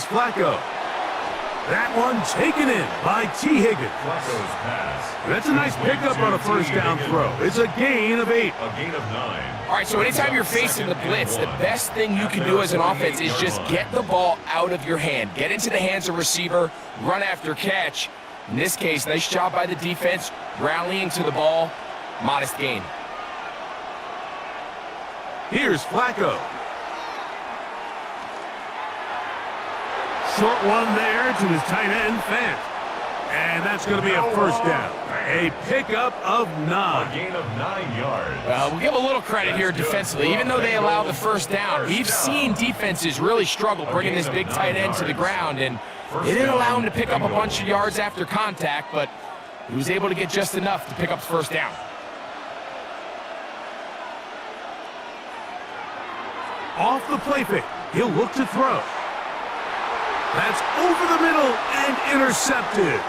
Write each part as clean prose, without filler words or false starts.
Here's Flacco. That one taken in by T. Higgins. Flacco's pass. That's a nice pickup on a first down throw. It's a gain of 8. A gain of 9. All right, so anytime you're facing the blitz, the best thing you can do as an offense is just get the ball out of your hand. Get into the hands of receiver, run after catch. In this case, nice job by the defense, rallying to the ball. Modest gain. Here's Flacco. Short one there to his tight end, Fant. And that's going to be a first down. A pickup of 9. A gain of 9 yards. We'll give a little credit here defensively. Even though they allowed the first down, we've seen defenses really struggle bringing this big tight end to the ground, and they didn't allow him to pick up a bunch of yards after contact, but he was able to get just enough to pick up the first down. Off the play fake, he'll look to throw. That's over the middle and intercepted.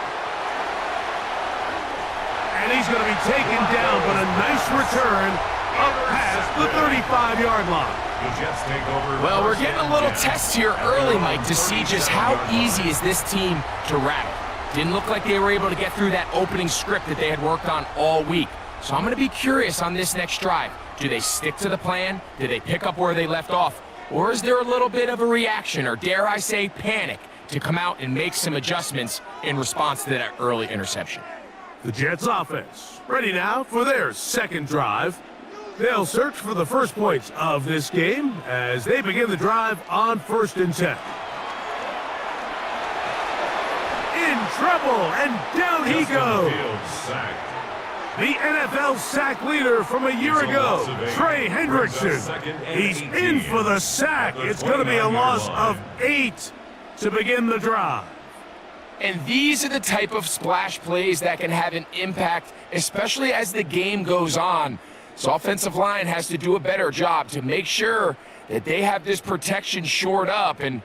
And he's going to be taken down, but a nice return up past the 35-yard line. The Jets take over. Well, we're getting a little test here early, Mike, to see just how easy is this team to rattle. Didn't look like they were able to get through that opening script that they had worked on all week. So I'm going to be curious on this next drive. Do they stick to the plan? Do they pick up where they left off? Or is there a little bit of a reaction, or dare I say panic, to come out and make some adjustments in response to that early interception? The Jets offense ready now for their second drive. They'll search for the first points of this game as they begin the drive on 1st and 10. In trouble, and down he goes. The NFL sack leader from a year ago, Trey Hendrickson. He's in for the sack. It's going to be a loss of 8 to begin the drive. And these are the type of splash plays that can have an impact, especially as the game goes on. So offensive line has to do a better job to make sure that they have this protection shored up and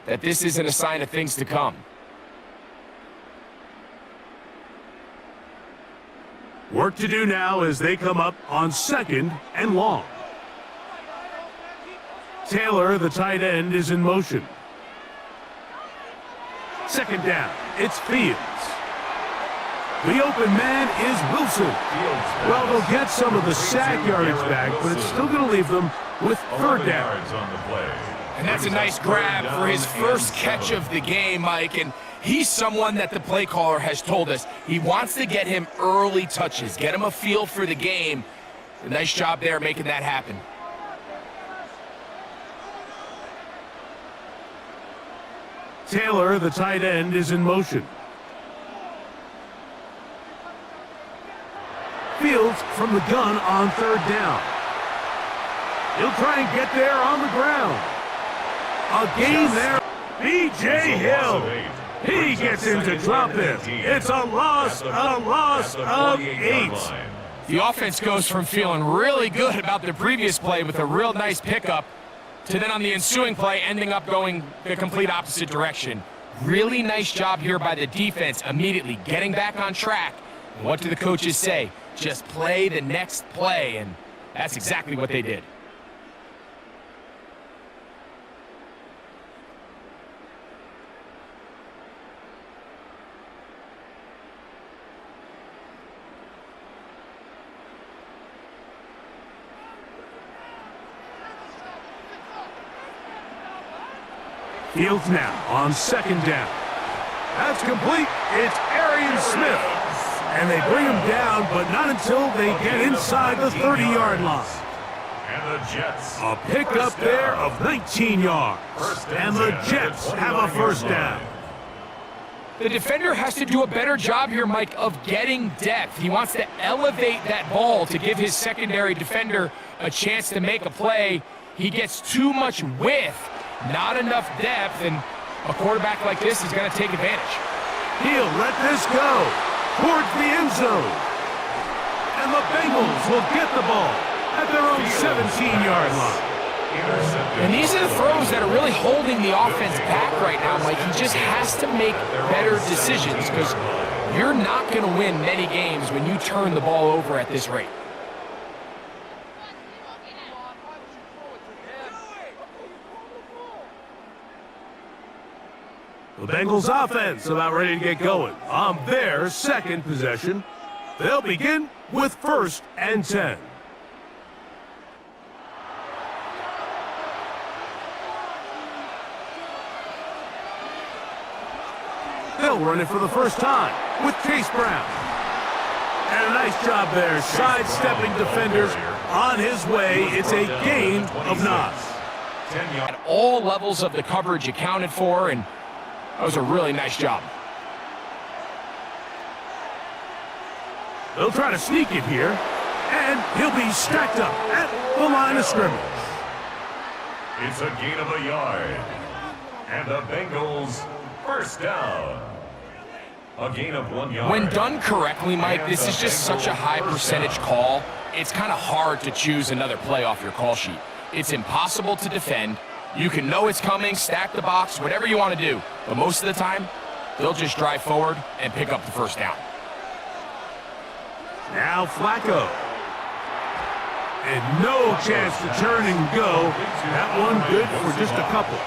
that this isn't a sign of things to come. Work to do now as they come up on 2nd and long. Taylor, the tight end, is in motion. 2nd down, it's Fields. The open man is Wilson. Well, they'll get some of the sack yardage back, but it's still going to leave them with 3rd down. And that's a nice grab for his first catch of the game, Mike. And he's someone that the play caller has told us he wants to get him early touches, get him a feel for the game. A nice job there making that happen. Taylor, the tight end, is in motion. Fields from the gun on 3rd down. He'll try and get there on the ground. A gain there. B.J. Hill. He gets in to drop it. It's a loss of 8. The offense goes from feeling really good about the previous play with a real nice pickup to then on the ensuing play ending up going the complete opposite direction. Really nice job here by the defense immediately getting back on track. And what do the coaches say? Just play the next play, and that's exactly what they did. Fields now on 2nd down. That's complete. It's Arian Smith. And they bring him down, but not until they get inside the 30-yard line. And the Jets. A pickup there of 19 yards. And the Jets have a 1st down. The defender has to do a better job here, Mike, of getting depth. He wants to elevate that ball to give his secondary defender a chance to make a play. He gets too much width, not enough depth, and a quarterback like this is going to take advantage. He'll let this go towards the end zone. And the Bengals will get the ball at their own 17-yard line. And these are the throws that are really holding the offense back right now, Mike. He just has to make better decisions because you're not going to win many games when you turn the ball over at this rate. The Bengals offense about ready to get going on their second possession. They'll begin with 1st and 10. They'll run it for the first time with Chase Brown. And a nice job there, sidestepping defenders on his way. It's a gain of 9. At all levels of the coverage accounted for, and that was a really nice job. They'll try to sneak it here, and he'll be stacked up at the line of scrimmage. It's a gain of a yard. And the Bengals first down. A gain of 1 yard. When done correctly, Mike, this is just such a high percentage call. It's kind of hard to choose another play off your call sheet. It's impossible to defend. You can know it's coming, stack the box, whatever you want to do. But most of the time, they'll just drive forward and pick up the first down. Now Flacco. And no chance to turn and go. That one good for just a couple.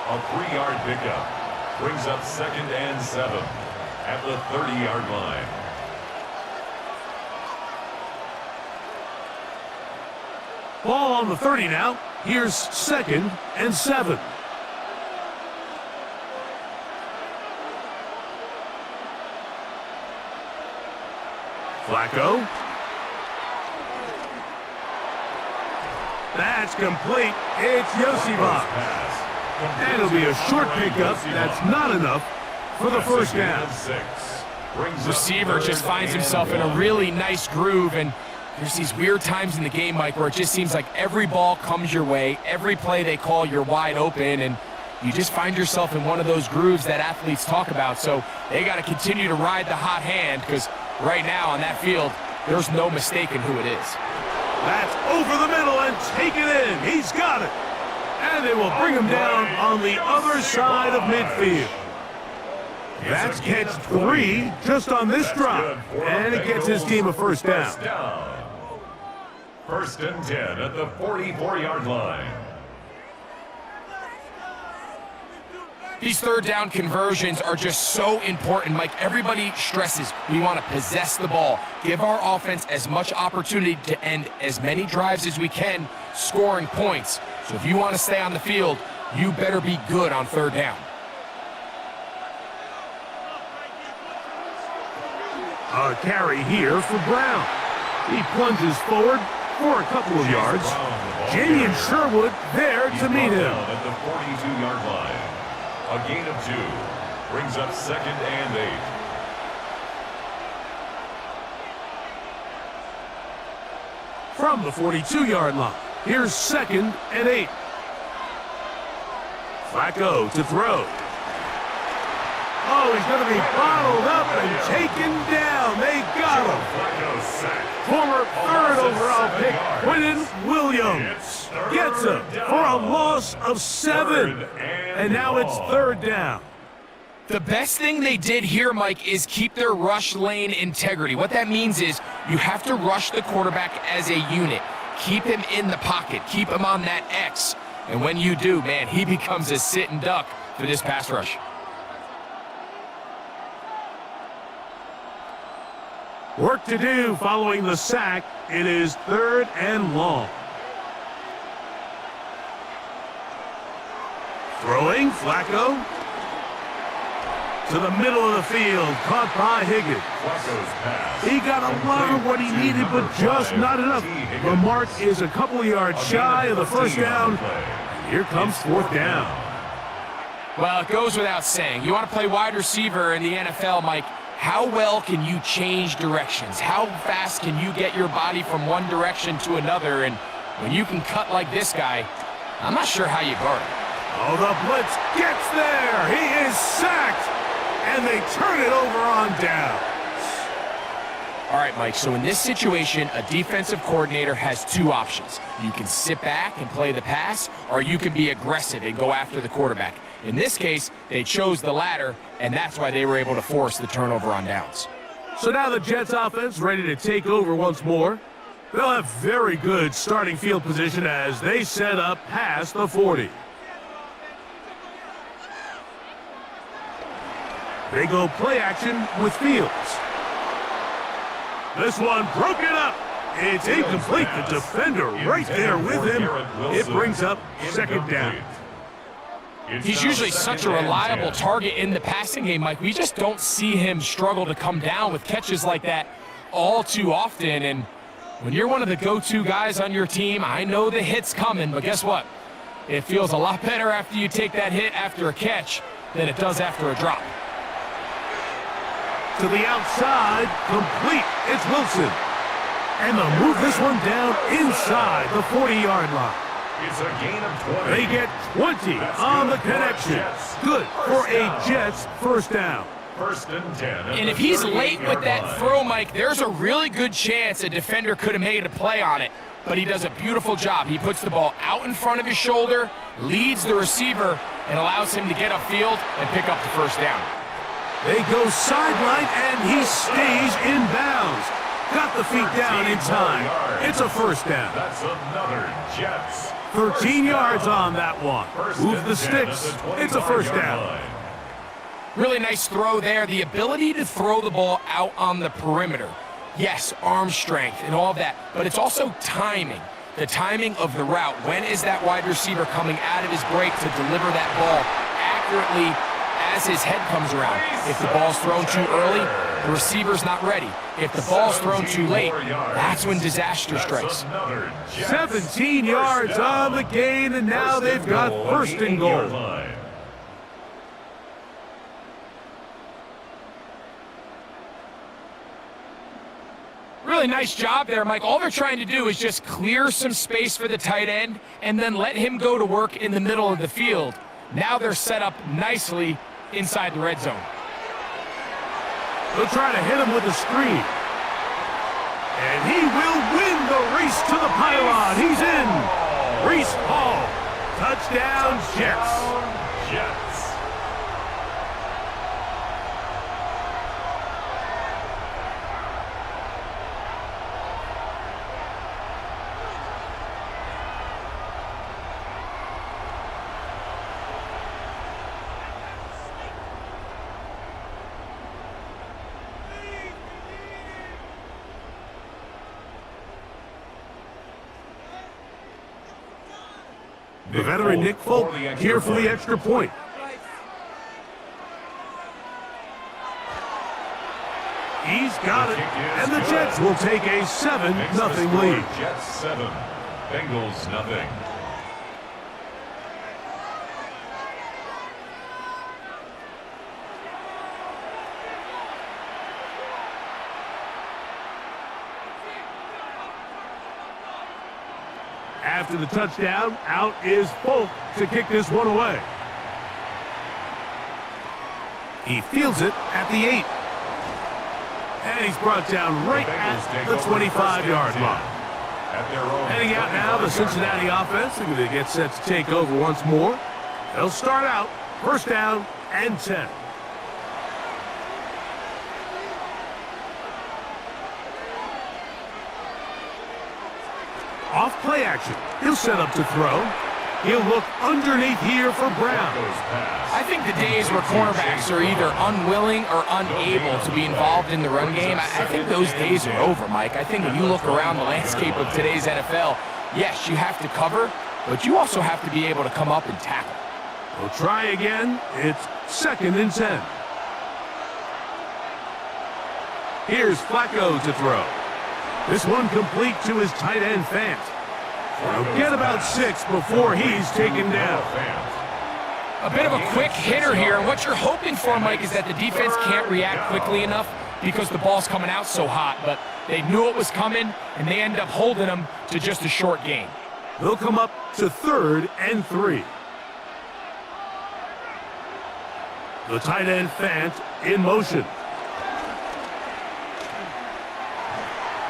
A 3-yard pickup brings up 2nd and 7 at the 30-yard line. Ball on the 30 now. Here's 2nd and 7. Flacco. That's complete. It's Yosibach. And it'll be a short pickup. That's not enough for the first down. Receiver just finds himself in a really nice groove, and there's these weird times in the game, Mike, where it just seems like every ball comes your way, every play they call, you're wide open, and you just find yourself in one of those grooves that athletes talk about. So they got to continue to ride the hot hand, because right now on that field, there's no mistaking who it is. That's over the middle and take it in. He's got it. And they will bring him down on the other side of midfield. That's catch 3 just on this drive. And it gets his team a first down. 1st and 10 at the 44-yard line. These third down conversions are just so important, Mike. Everybody stresses we want to possess the ball, give our offense as much opportunity to end as many drives as we can, scoring points. So if you want to stay on the field, you better be good on 3rd down. A carry here for Brown. He plunges forward for a couple of yards. Jamian Sherwood there to meet him. At the 42-yard line. A gain of 2 brings up 2nd and 8. From the 42-yard line, here's 2nd and 8. Flacco to throw. Oh, he's going to be bottled up and taken down. They got him. Flacco sacked. Former 3rd overall pick, Quinnen Williams, gets him for a loss of 7. And now it's 3rd down. The best thing they did here, Mike, is keep their rush lane integrity. What that means is you have to rush the quarterback as a unit. Keep him in the pocket. Keep him on that X. And when you do, man, he becomes a sitting duck for this pass rush. Work to do following the sack. It is 3rd and long. Throwing, Flacco. To the middle of the field, caught by Higgins. He got a lot of what he needed, but just not enough. The mark is a couple of yards shy of the first down. Here comes 4th down. Well, it goes without saying. You want to play wide receiver in the NFL, Mike, how well can you change directions? How fast can you get your body from one direction to another? And when you can cut like this guy, I'm not sure how you guard him. Oh, the blitz gets there. He is sacked, and they turn it over on down. All right, Mike, so in this situation, a defensive coordinator has 2 options. You can sit back and play the pass, or you can be aggressive and go after the quarterback. In this case, they chose the latter, and that's why they were able to force the turnover on downs. So now the Jets offense ready to take over once more. They'll have very good starting field position as they set up past the 40. They go play action with Fields. This one broken up. It's incomplete. The defender right there with him. It brings up second down. He's usually such a reliable target in the passing game, Mike. We just don't see him struggle to come down with catches like that all too often. And when you're one of the go-to guys on your team, I know the hit's coming, but guess what? It feels a lot better after you take that hit after a catch than it does after a drop. To the outside, complete. It's Wilson. And they'll move this one down inside the 40-yard line. It's a gain of 20. They get 20 on the connection. Good for a Jets first down. First and 10. And if he's late with that throw, Mike, there's a really good chance a defender could have made a play on it. But he does a beautiful job. He puts the ball out in front of his shoulder, leads the receiver, and allows him to get upfield and pick up the first down. They go sideline, and he stays in bounds. Got the feet down in time. It's a first down. That's another Jets. 13 yards on that one. Move the sticks. It's a first down. Really nice throw there. The ability to throw the ball out on the perimeter. Yes, arm strength and all that, but it's also timing. The timing of the route. When is that wide receiver coming out of his break to deliver that ball accurately as his head comes around? If the ball's thrown too early, the receiver's not ready. If the ball's thrown too late, that's when disaster strikes. 17 yards on the gain, and now they've got first and goal. Really nice job there, Mike. All they're trying to do is just clear some space for the tight end and then let him go to work in the middle of the field. Now they're set up nicely inside the red zone. They'll try to hit him with a screen. And he will win the race to the pylon. He's in. Reese Hall. Touchdown, Jets. The veteran Nick Folk here for the extra point. He's got it, and the Jets will take a 7-0 lead. Jets 7, Bengals nothing. After the touchdown, out is Folk to kick this one away. He fields it at the 8. And he's brought down right at the 25-yard line. Heading out now, the Cincinnati offense. They're going to get set to take over once more. They'll start out first down and 10. Off play action. He'll set up to throw. He'll look underneath here for Brown. I think the days where cornerbacks are either unwilling or unable to be involved in the run game, I think those days are over, Mike. I think when you look around the landscape of today's NFL, yes, you have to cover, but you also have to be able to come up and tackle. We'll try again. It's second and 10. Here's Flacco to throw. This one complete to his tight end, Fant. He'll get about 6 before he's taken down. A bit of a quick hitter here. What you're hoping for, Mike, is that the defense can't react quickly enough because the ball's coming out so hot. But they knew it was coming, and they end up holding them to just a short gain. They'll come up to 3rd and 3. The tight end, Fant, in motion.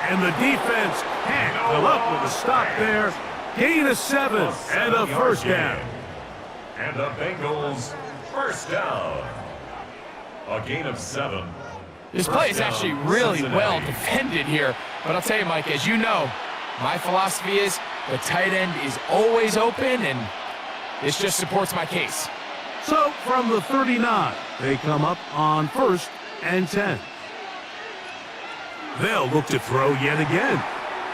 And the defense can't come up with a stop there. Gain of 7 and a first down. And the Bengals first down. A gain of 7. This play is actually really well defended here. But I'll tell you, Mike, as you know, my philosophy is the tight end is always open, and this just supports my case. So from the 39, they come up on 1st and 10. They'll look to throw yet again.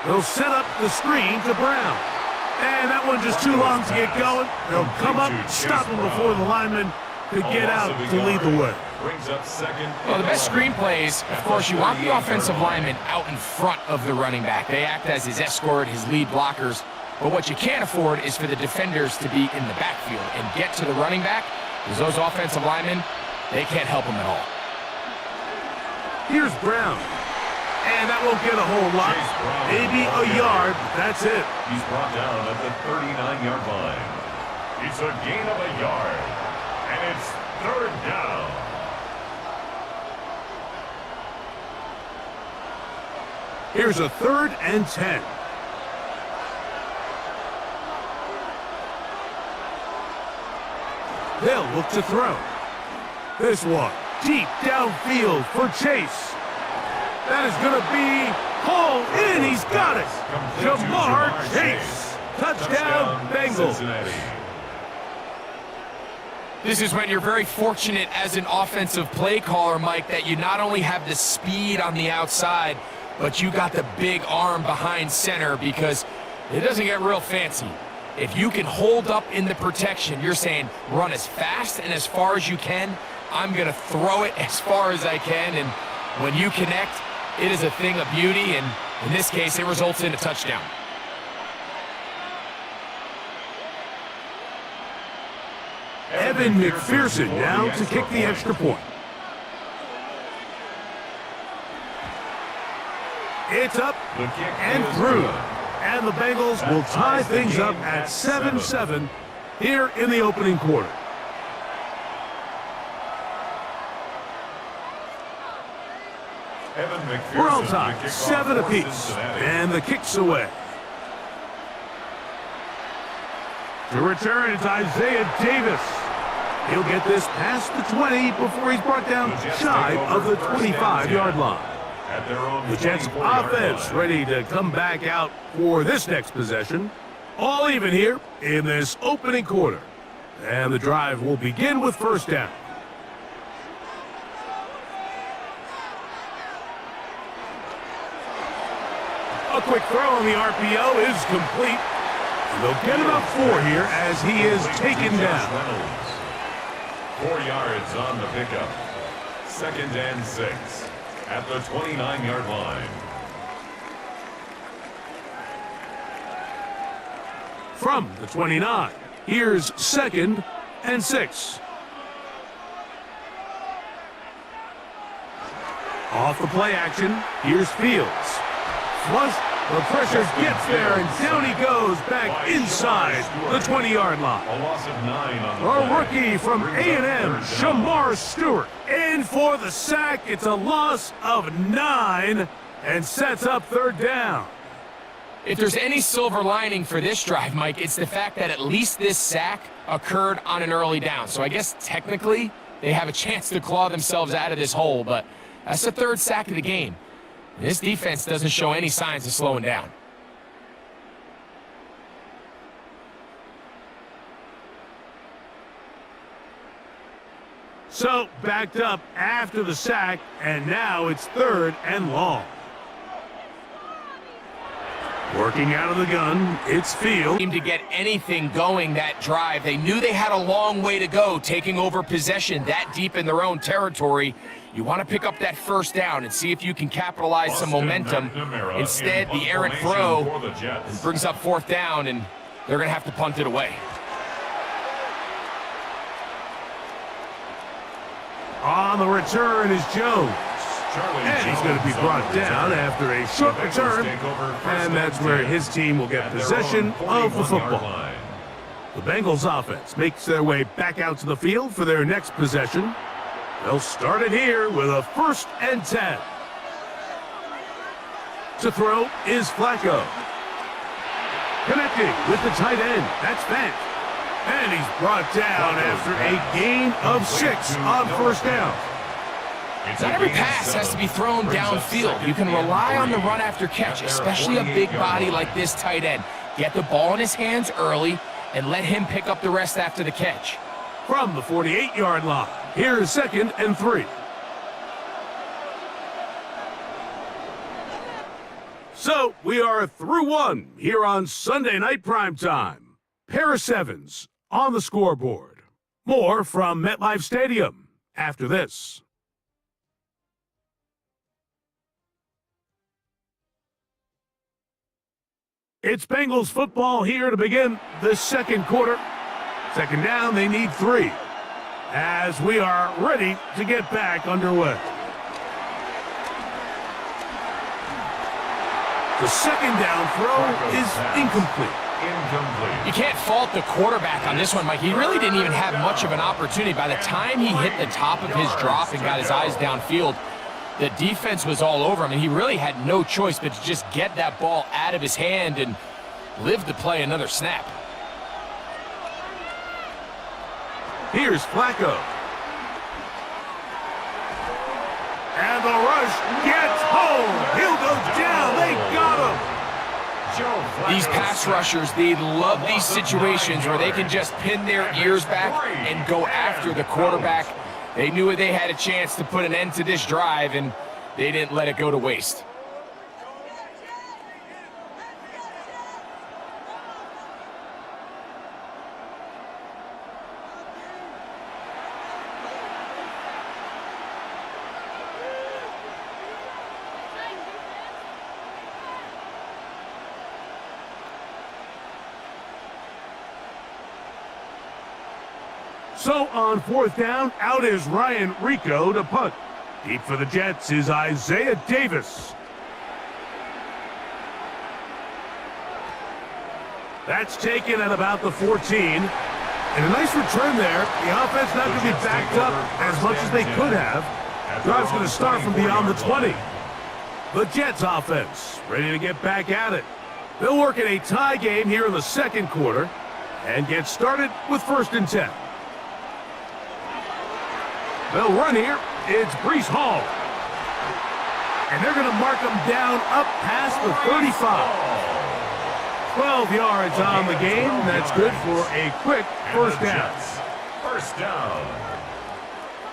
They'll set up the screen to Brown. And that one just too long to get going. They'll come up, stop him before the lineman could get out to lead the way. Well, the best screen plays, of course, you want the offensive lineman out in front of the running back. They act as his escort, his lead blockers. But what you can't afford is for the defenders to be in the backfield and get to the running back, because those offensive linemen, they can't help him at all. Here's Brown. And that won't get a whole lot. Maybe a yard, that's it. He's brought down at the 39-yard line. It's a gain of a yard. And it's 3rd down. Here's a 3rd and 10. They'll look to throw. This one, deep downfield for Chase. That is going to be hauled in. He's got it. Jamar Chase. Touchdown, Bengals. Cincinnati. This is when you're very fortunate as an offensive play caller, Mike, that you not only have the speed on the outside, but you got the big arm behind center, because it doesn't get real fancy. If you can hold up in the protection, you're saying run as fast and as far as you can. I'm going to throw it as far as I can, and when you connect, it is a thing of beauty, and in this case, it results in a touchdown. Evan McPherson now to kick the extra point. It's up and through. And the Bengals will tie things up at 7-7 here in the opening quarter. We're all tied, 7 apiece, and the kick's away. To return, it's Isaiah Davis. He'll get this past the 20 before he's brought down shy of the 25-yard line. The Jets offense ready to come back out for this next possession. All even here in this opening quarter. And the drive will begin with 1st down. A quick throw on the RPO is complete. And they'll get about 4 here as he is taken down. 4 yards on the pickup. 2nd and 6 at the 29-yard line. From the 29, here's 2nd and 6. Off the play action, here's Fields. Flush, the pressure gets there, and down he goes back inside the 20-yard line. A loss of 9 on the A play. rookie from A&M, Shamar Stewart. In for the sack. It's a loss of 9 and sets up 3rd down. If there's any silver lining for this drive, Mike, it's the fact that at least this sack occurred on an early down. So I guess technically they have a chance to claw themselves out of this hole, but that's the 3rd sack of the game. This defense doesn't show any signs of slowing down. So backed up after the sack, and now it's 3rd and long. Working out of the gun, it's Field. To get anything going that drive, they knew they had a long way to go, taking over possession that deep in their own territory. You want to pick up that 1st down and see if you can capitalize some momentum. Instead, the errant throw brings up 4th down, and they're going to have to punt it away. On the return is Jones. And he's going to be brought down after a short return. And that's where his team will get possession of the football. The Bengals offense makes their way back out to the field for their next possession. They'll start it here with a 1st and 10. To throw is Flacco. Connecting with the tight end. That's Fant. And he's brought down after a gain of 6 on 1st down. Not every pass has to be thrown downfield. You can rely on the run after catch, especially a big body like this tight end. Get the ball in his hands early and let him pick up the rest after the catch. from the 48-yard line. Here's 2nd and 3. So, we are through one here on Sunday Night Primetime. Pair of sevens on the scoreboard. More from MetLife Stadium after this. It's Bengals football here to begin the second quarter. Second down, they need 3. As we are ready to get back underway. The second down throw is incomplete. You can't fault the quarterback on this one, Mike. He really didn't even have much of an opportunity. By the time he hit the top of his drop and got his eyes downfield, the defense was all over him, and he really had no choice but to just get that ball out of his hand and live to play another snap. Here's Flacco. And the rush gets home. He'll go down. They got him. These pass rushers, they love these situations where they can just pin their ears back and go after the quarterback. They knew they had a chance to put an end to this drive, and they didn't let it go to waste. So on 4th down, out is Ryan Rico to punt. Deep for the Jets is Isaiah Davis. That's taken at about the 14. And a nice return there. The offense not going to be backed up as much as they could have. Drive's going to start from beyond the 20. The Jets offense ready to get back at it. They'll work in a tie game here in the second quarter and get started with 1st and 10. They'll run here. It's Breece Hall. And they're going to mark him down up past the 35. 12 yards on the game. That's good for a quick first down. First down.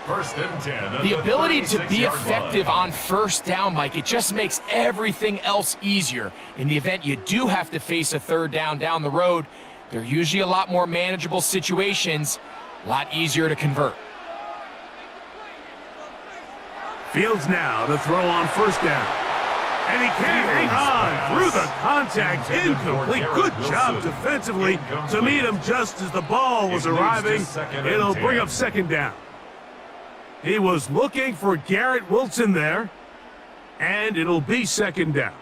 1st and 10. The ability to be effective on first down, Mike, it just makes everything else easier. In the event you do have to face a 3rd down the road, they're usually a lot more manageable situations, a lot easier to convert. Fields now to throw on 1st down. And he can't hang on through the contact. Incomplete. Good job defensively to meet him just as the ball was arriving. It'll bring up 2nd down. He was looking for Garrett Wilson there. And it'll be 2nd down.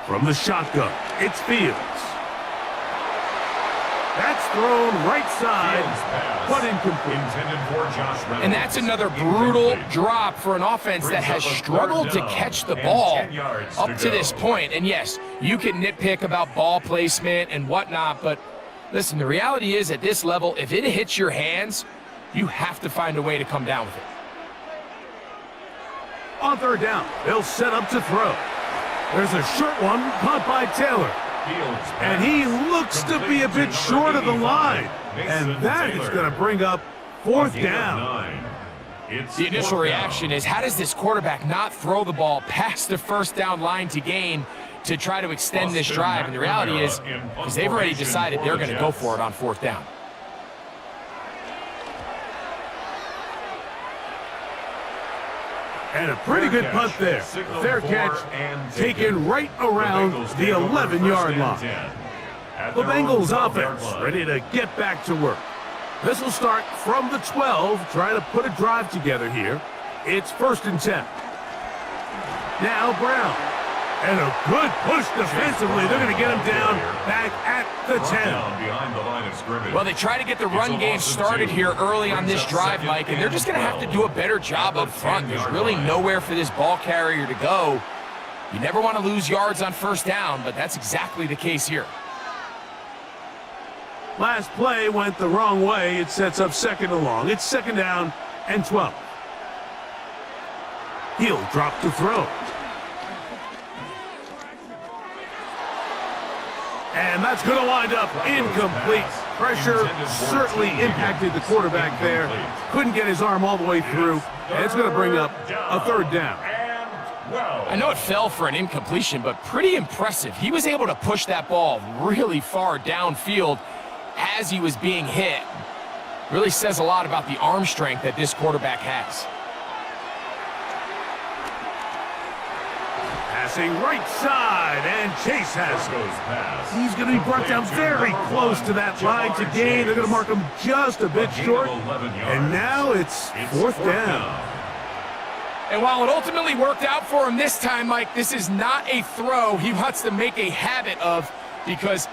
From the shotgun, it's Fields. That's thrown right side, but incomplete. And that's another brutal drop for an offense that has struggled to catch the ball up to this point. And yes, you can nitpick about ball placement and whatnot, but listen, the reality is at this level, if it hits your hands, you have to find a way to come down with it. On 3rd down, they'll set up to throw. There's a short one caught by Taylor. And he looks to be a bit short of the line. And that is going to bring up 4th down. The initial reaction is, how does this quarterback not throw the ball past the 1st down line to gain to try to extend this drive? And the reality is, because they've already decided they're going to go for it on 4th down. And a pretty good punt there. Fair catch, taken right around the 11-yard line. The Bengals offense ready to get back to work. This will start from the 12, trying to put a drive together here. It's 1st and 10. Now Brown. And a good push defensively. They're going to get him down back at the 10. Well, they try to get the run game started here early on this drive, Mike, and they're just going to have to do a better job up front. There's really nowhere for this ball carrier to go. You never want to lose yards on 1st down, but that's exactly the case here. Last play went the wrong way. It sets up 2nd and long. It's 2nd down and 12. He'll drop to throw. And that's going to wind up incomplete. Pressure certainly impacted the quarterback there. Couldn't get his arm all the way through. And it's going to bring up a third down. I know it fell for an incompletion, but pretty impressive. He was able to push that ball really far downfield as he was being hit. Really says a lot about the arm strength that this quarterback has. Passing right side, and Chase has it. He's going to be brought down very close to that line to gain. They're going to mark him just a bit short. And now it's fourth down. And while it ultimately worked out for him this time, Mike, this is not a throw he wants to make a habit of, because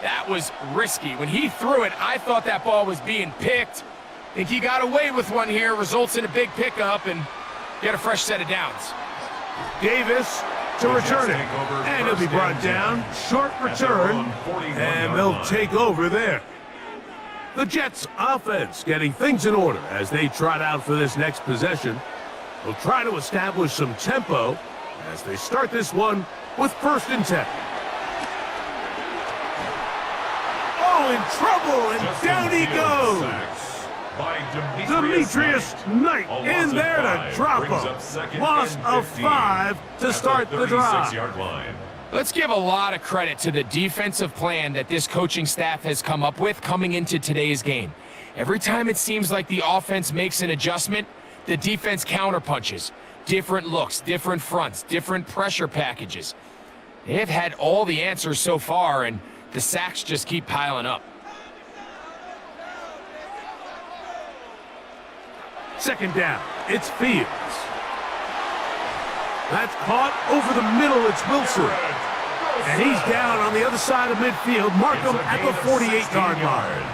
that was risky. When he threw it, I thought that ball was being picked. I think he got away with one here, results in a big pickup, and get a fresh set of downs. Davis to return it, and he'll be brought down. Short return, and they'll take over there. The Jets offense getting things in order as they trot out for this next possession. They'll try to establish some tempo as they start this one with 1st and 10. Oh, in trouble, and down he goes. Demetrius Knight in there to drop him. Loss of 5 to start the drive. Let's give a lot of credit to the defensive plan that this coaching staff has come up with coming into today's game. Every time it seems like the offense makes an adjustment, the defense counterpunches. Different looks, different fronts, different pressure packages. They've had all the answers so far, and the sacks just keep piling up. 2nd down, it's Fields. That's caught over the middle, it's Wilson. And he's down on the other side of midfield. Mark him at the 48-yard line.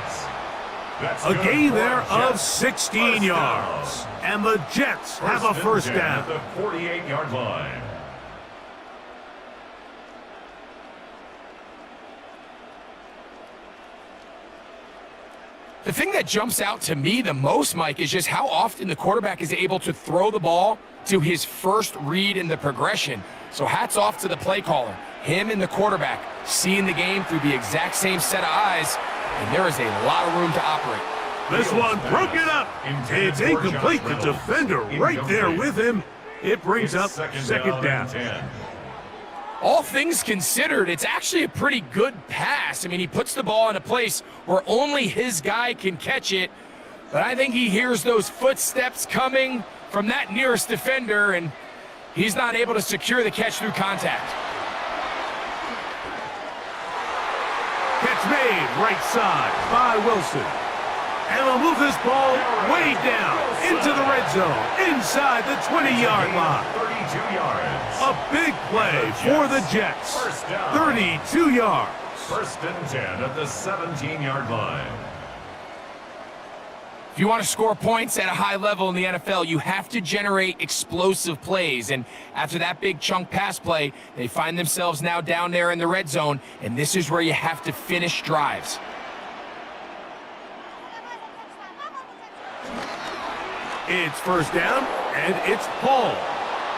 A gain there of 16 yards. And the Jets have a 1st down. At the 48-yard line. The thing that jumps out to me the most, Mike, is just how often the quarterback is able to throw the ball to his first read in the progression. So hats off to the play caller. Him and the quarterback seeing the game through the exact same set of eyes, and there is a lot of room to operate. This one broke it up. It's incomplete. The defender right there with him. It brings up 2nd down. All things considered, it's actually a pretty good pass. I mean, he puts the ball in a place where only his guy can catch it, but I think he hears those footsteps coming from that nearest defender, and he's not able to secure the catch through contact. Catch made right side by Wilson. And they'll move this ball way down into the red zone, inside the 20-yard line. 32 yards. A big play for the Jets. 32 yards. 1st and 10 at the 17-yard line. If you want to score points at a high level in the NFL, you have to generate explosive plays. And after that big chunk pass play, they find themselves now down there in the red zone, and this is where you have to finish drives. It's 1st down, and it's Paul.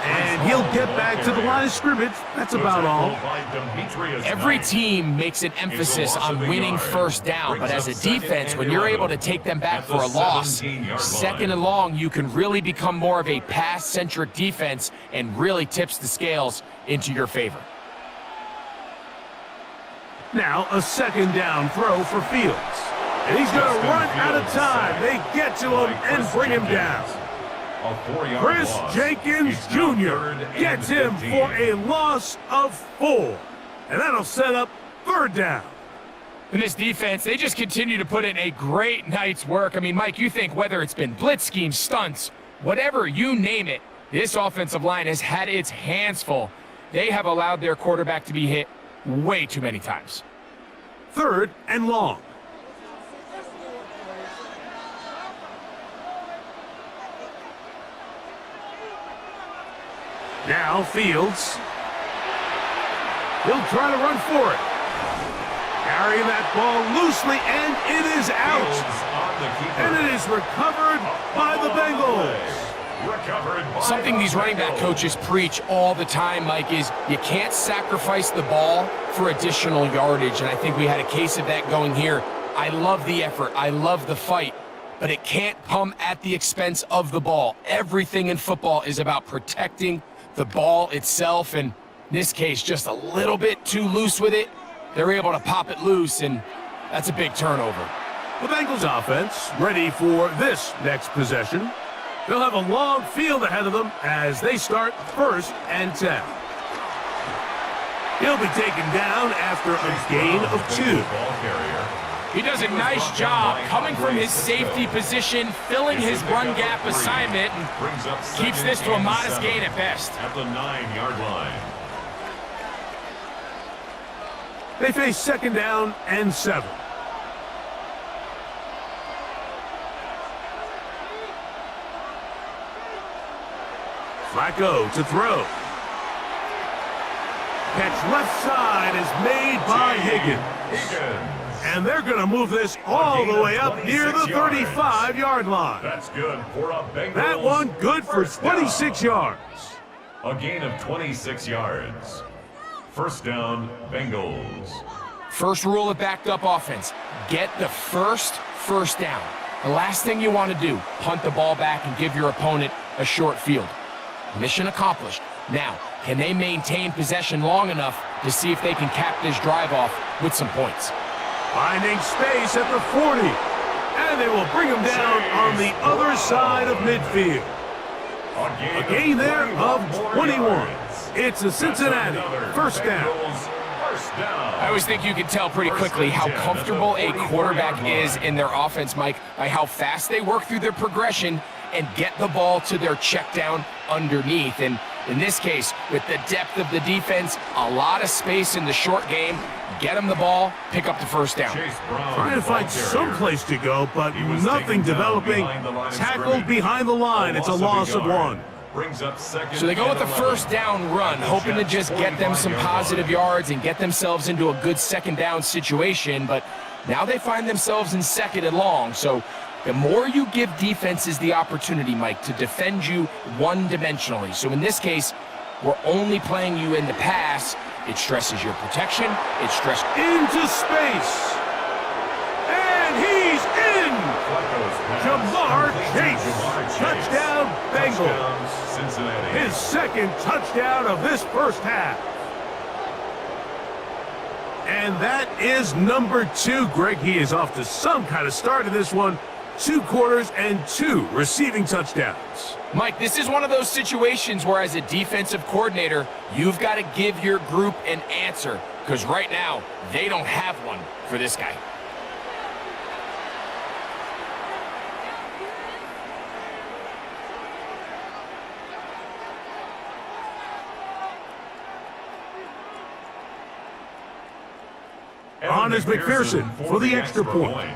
And he'll get back to the line of scrimmage. That's about all. Every team makes an emphasis on winning 1st down, but as a defense, when you're able to take them back for a loss, 2nd and long, you can really become more of a pass-centric defense and really tips the scales into your favor. Now a 2nd down throw for Fields. And he's going to run out of time. They get to him and bring him down. Chris Jenkins Jr. gets him for a loss of 4. And that'll set up 3rd down. In this defense, they just continue to put in a great night's work. I mean, Mike, you think whether it's been blitz schemes, stunts, whatever you name it, this offensive line has had its hands full. They have allowed their quarterback to be hit way too many times. 3rd and long. Now Fields. He'll try to run for it. Carrying that ball loosely, and it is out. And it is recovered by the Bengals. Something these running back coaches preach all the time, Mike, is you can't sacrifice the ball for additional yardage, and I think we had a case of that going here. I love the effort. I love the fight, but it can't come at the expense of the ball. Everything in football is about protecting the ball itself, and in this case, just a little bit too loose with it. They're able to pop it loose, and that's a big turnover. The Bengals offense ready for this next possession. They'll have a long field ahead of them as they start 1st and 10. He'll be taken down after a gain of 2. He does a nice job coming from his safety position, filling his run gap assignment, and keeps this to a modest gain at best. At the 9-yard line. They face 2nd down and 7. Flacco to throw. Catch left side is made by Higgins. And they're going to move this all the way up near the 35-yard line. That's good for a Bengals. That one good for 26 yards. A gain of 26 yards. 1st down, Bengals. First rule of backed up offense, get the first down. The last thing you want to do, punt the ball back and give your opponent a short field. Mission accomplished. Now, can they maintain possession long enough to see if they can cap this drive off with some points? Finding space at the 40. And they will bring him down on the other side of midfield. A gain there of 21. It's a Cincinnati 1st down. I always think you can tell pretty quickly how comfortable a quarterback is in their offense, Mike, by how fast they work through their progression and get the ball to their check down underneath. And in this case, with the depth of the defense, a lot of space in the short game, get them the ball, pick up the 1st down. Trying to find some place to go, but nothing developing. Tackled behind the line. It's a loss of 1. So they go with the 1st down run, hoping to just get them some positive yards and get themselves into a good 2nd down situation, but now they find themselves in 2nd and long. So the more you give defenses the opportunity, Mike, to defend you one-dimensionally. So in this case, we're only playing you in the pass. It stresses your protection. It stresses into space. And he's in. Jamar Chase. Touchdown, Bengals. His 2nd touchdown of this 1st half. And that is number 2. Greg, he is off to some kind of start in this one. 2 quarters and 2 receiving touchdowns. Mike, this is one of those situations where as a defensive coordinator, you've got to give your group an answer, because right now, they don't have one for this guy. On is McPherson for the extra point.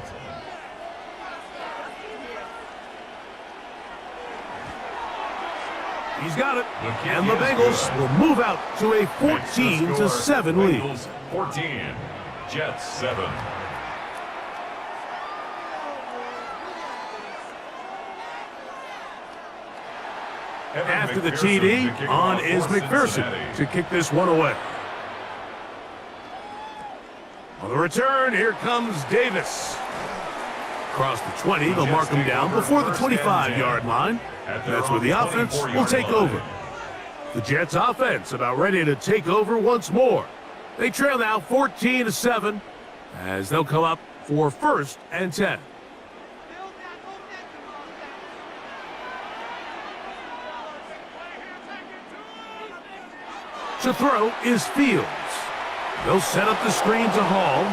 He's got it, and the Bengals will move out to a 14-7 lead. 14, Jets 7. After the TD, on is McPherson to kick this one away. On the return, here comes Davis. Across the 20, they'll mark him down before the 25-yard line. That's where the offense will take over. The Jets offense about ready to take over once more. They trail now 14-7 as they'll come up for 1st and 10. To throw is Fields. They'll set up the screen to Hall.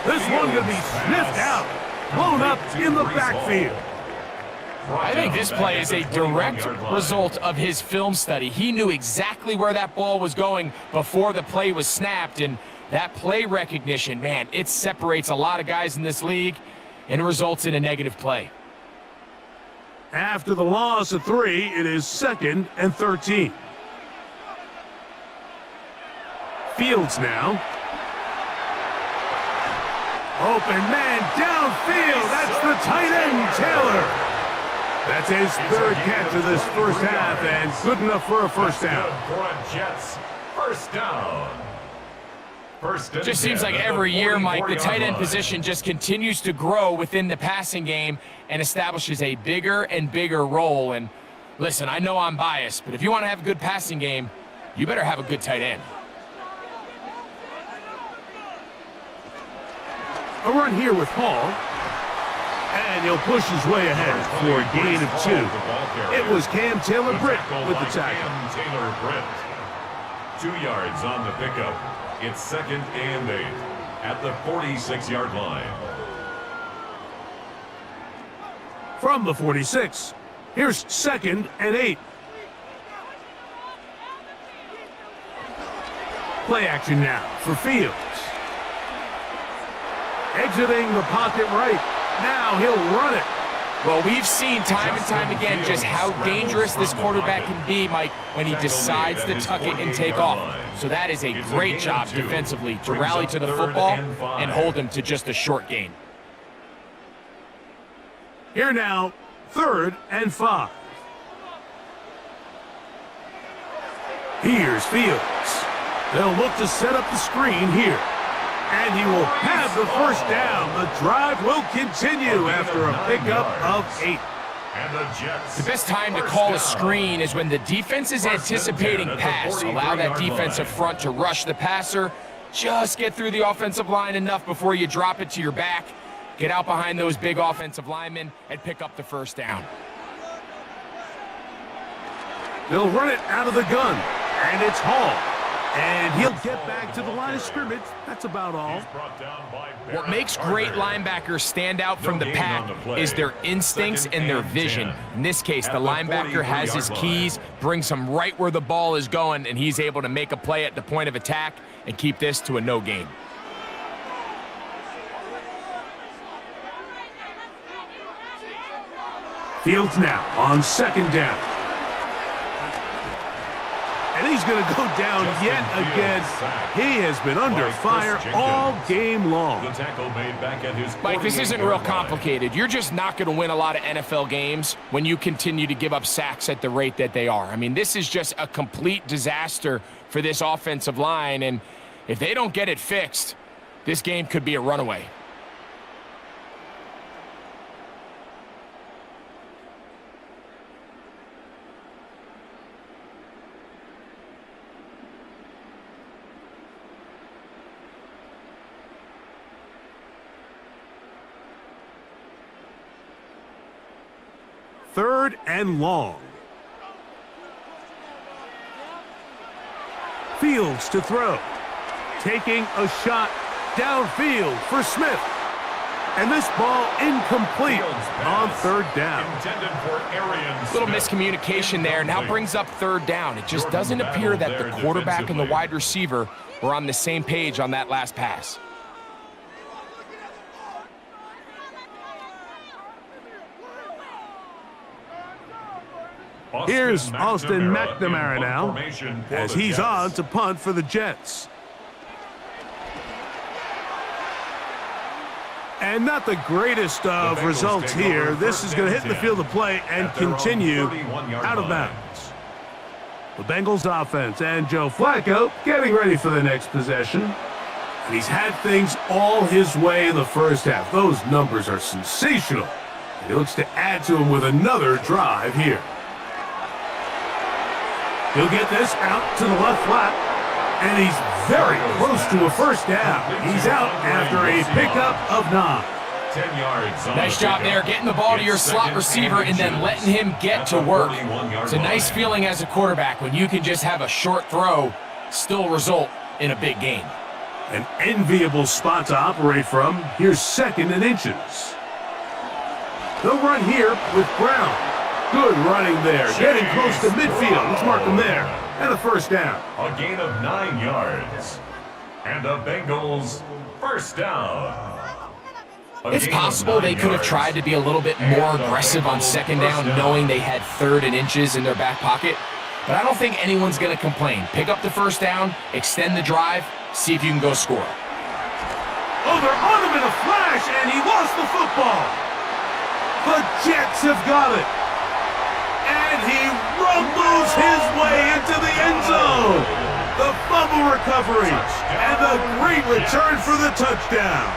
This one could be sniffed out, blown up in the backfield. I think this play is a direct result of his film study. He knew exactly where that ball was going before the play was snapped, and that play recognition, man, it separates a lot of guys in this league and results in a negative play. After the loss of 3, it is 2nd and 13. Fields now. Open man downfield. That's the tight end, Taylor. That's his third catch of this first half, and good enough for a first down. For a Jets first down. Just seems like every year, Mike, the tight end position just continues to grow within the passing game and establishes a bigger and bigger role. And listen, I know I'm biased, but if you want to have a good passing game, you better have a good tight end. A run here with Hall. And he'll push his way ahead for a gain of 2. It was Cam Taylor-Britt with the tackle. Cam Taylor-Britt. 2 yards on the pickup. It's 2nd and 8 at the 46-yard line. From the 46, here's 2nd and 8. Play action now for Fields. Exiting the pocket right. Now he'll run it. Well, we've seen time and time again just how dangerous this quarterback can be, Mike, when he decides to tuck it and take off. So that is a great job defensively to rally to the football and hold him to just a short gain. Here now, 3rd and 5. Here's Fields. They'll look to set up the screen here. And he will have the first down. The drive will continue after a pickup of 8. And the Jets. The best time to call a screen is when the defense is anticipating pass. Allow that defensive front to rush the passer. Just get through the offensive line enough before you drop it to your back. Get out behind those big offensive linemen and pick up the first down. They'll run it out of the gun. And it's Hall. And he'll get back to the line of scrimmage. That's about all. What makes great linebackers stand out from the pack is their instincts and their vision. In this case, the linebacker has his keys, brings him right where the ball is going, and he's able to make a play at the point of attack and keep this to a no gain. Fields now on 2nd down. And he's going to go down yet again. He has been under fire all game long. Mike, this isn't real complicated. You're just not going to win a lot of NFL games when you continue to give up sacks at the rate that they are. I mean, this is just a complete disaster for this offensive line, and if they don't get it fixed, this game could be a runaway. Third and long. Fields to throw. Taking a shot downfield for Smith. And this ball incomplete on 3rd down. Little miscommunication there. Now brings up 3rd down. It just doesn't appear that the quarterback and the wide receiver were on the same page on that last pass. Here's Austin McNamara now, as he's on to punt for the Jets. And not the greatest of results here. This is going to hit the field of play and continue out of bounds. The Bengals offense and Joe Flacco getting ready for the next possession. And he's had things all his way in the first half. Those numbers are sensational. And he looks to add to them with another drive here. He'll get this out to the left flat, and he's very close to a first down. He's out after a pickup of 9. 10 yards. Nice job there, getting the ball to your slot receiver and then letting him get to work. It's a nice feeling as a quarterback when you can just have a short throw still result in a big gain. An enviable spot to operate from. Here's 2nd and inches. They'll run here with Brown. Good running there, getting close to midfield. Let's mark him there. And a first down. A gain of 9 yards. And the Bengals first down. It's possible they could have tried to be a little bit more aggressive on 2nd down, knowing they had 3rd and inches in their back pocket. But I don't think anyone's going to complain. Pick up the first down, extend the drive, see if you can go score. Oh, they're on him in a flash, and he lost the football. The Jets have got it. And he rumbles his way into the end zone. The fumble recovery and the great return for the touchdown.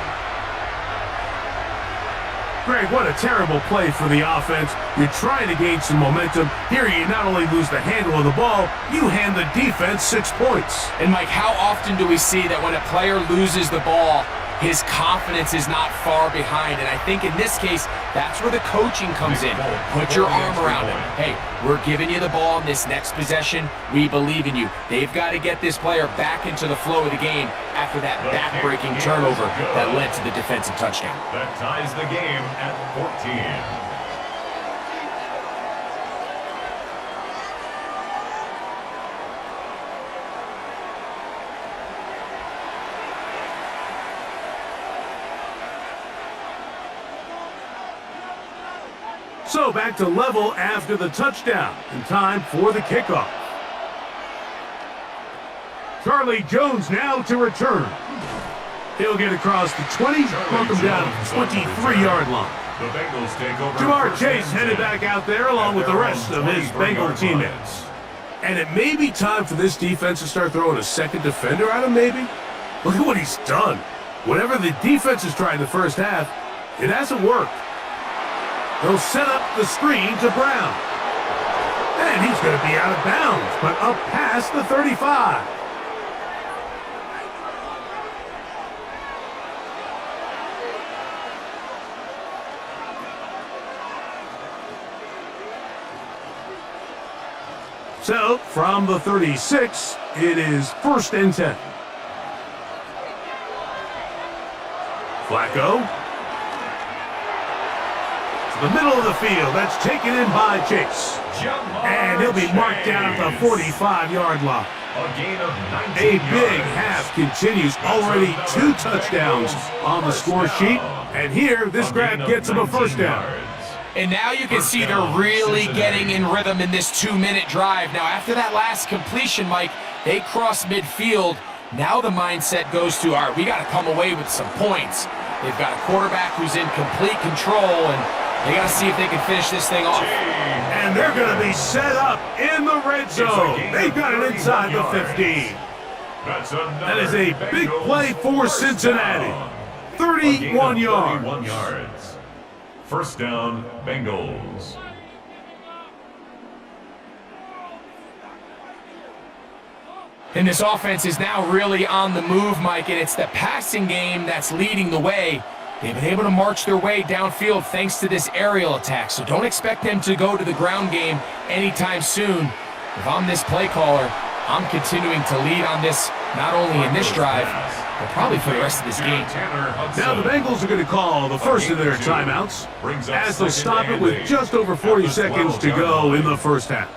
Greg, what a terrible play for the offense. You're trying to gain some momentum. Here you not only lose the handle of the ball, you hand the defense 6 points. And Mike, how often do we see that when a player loses the ball, his confidence is not far behind? And I think in this case, that's where the coaching comes in. Put your arm around him. Hey, we're giving you the ball in this next possession. We believe in you. They've got to get this player back into the flow of the game after that back-breaking turnover that led to the defensive touchdown. That ties the game at 14. So back to level after the touchdown, and time for the kickoff. Charlie Jones now to return. He'll get across the 20, knock him down to the 23-yard line. The Bengals take over. Jamar Chase headed back out there along with the rest of his Bengal teammates. And it may be time for this defense to start throwing a second defender at him, maybe? Look at what he's done. Whatever the defense has tried in the first half, it hasn't worked. They'll set up the screen to Brown. And he's going to be out of bounds, but up past the 35. So, from the 36, it is 1st and 10. Flacco. The middle of the field, that's taken in by Chase. And he'll be marked down at the 45-yard line. A big half continues. Already 2 touchdowns on the score sheet. And here, this grab gets him a 1st down. And now you can see they're really getting in rhythm in this 2-minute drive. Now, after that last completion, Mike, they cross midfield. Now the mindset goes to, all right, we got to come away with some points. They've got a quarterback who's in complete control, and they got to see if they can finish this thing off. And they're going to be set up in the red zone. They've got it inside the 15. That is a big play for Cincinnati. 31 yards. 1st down, Bengals. And this offense is now really on the move, Mike, and it's the passing game that's leading the way. They've been able to march their way downfield thanks to this aerial attack, so don't expect them to go to the ground game anytime soon. If I'm this play caller, I'm continuing to lead on this, not only in this drive, but probably for the rest of this game. Now the Bengals are going to call the first of their timeouts, as they'll stop it with just over 40 seconds to go in the first half.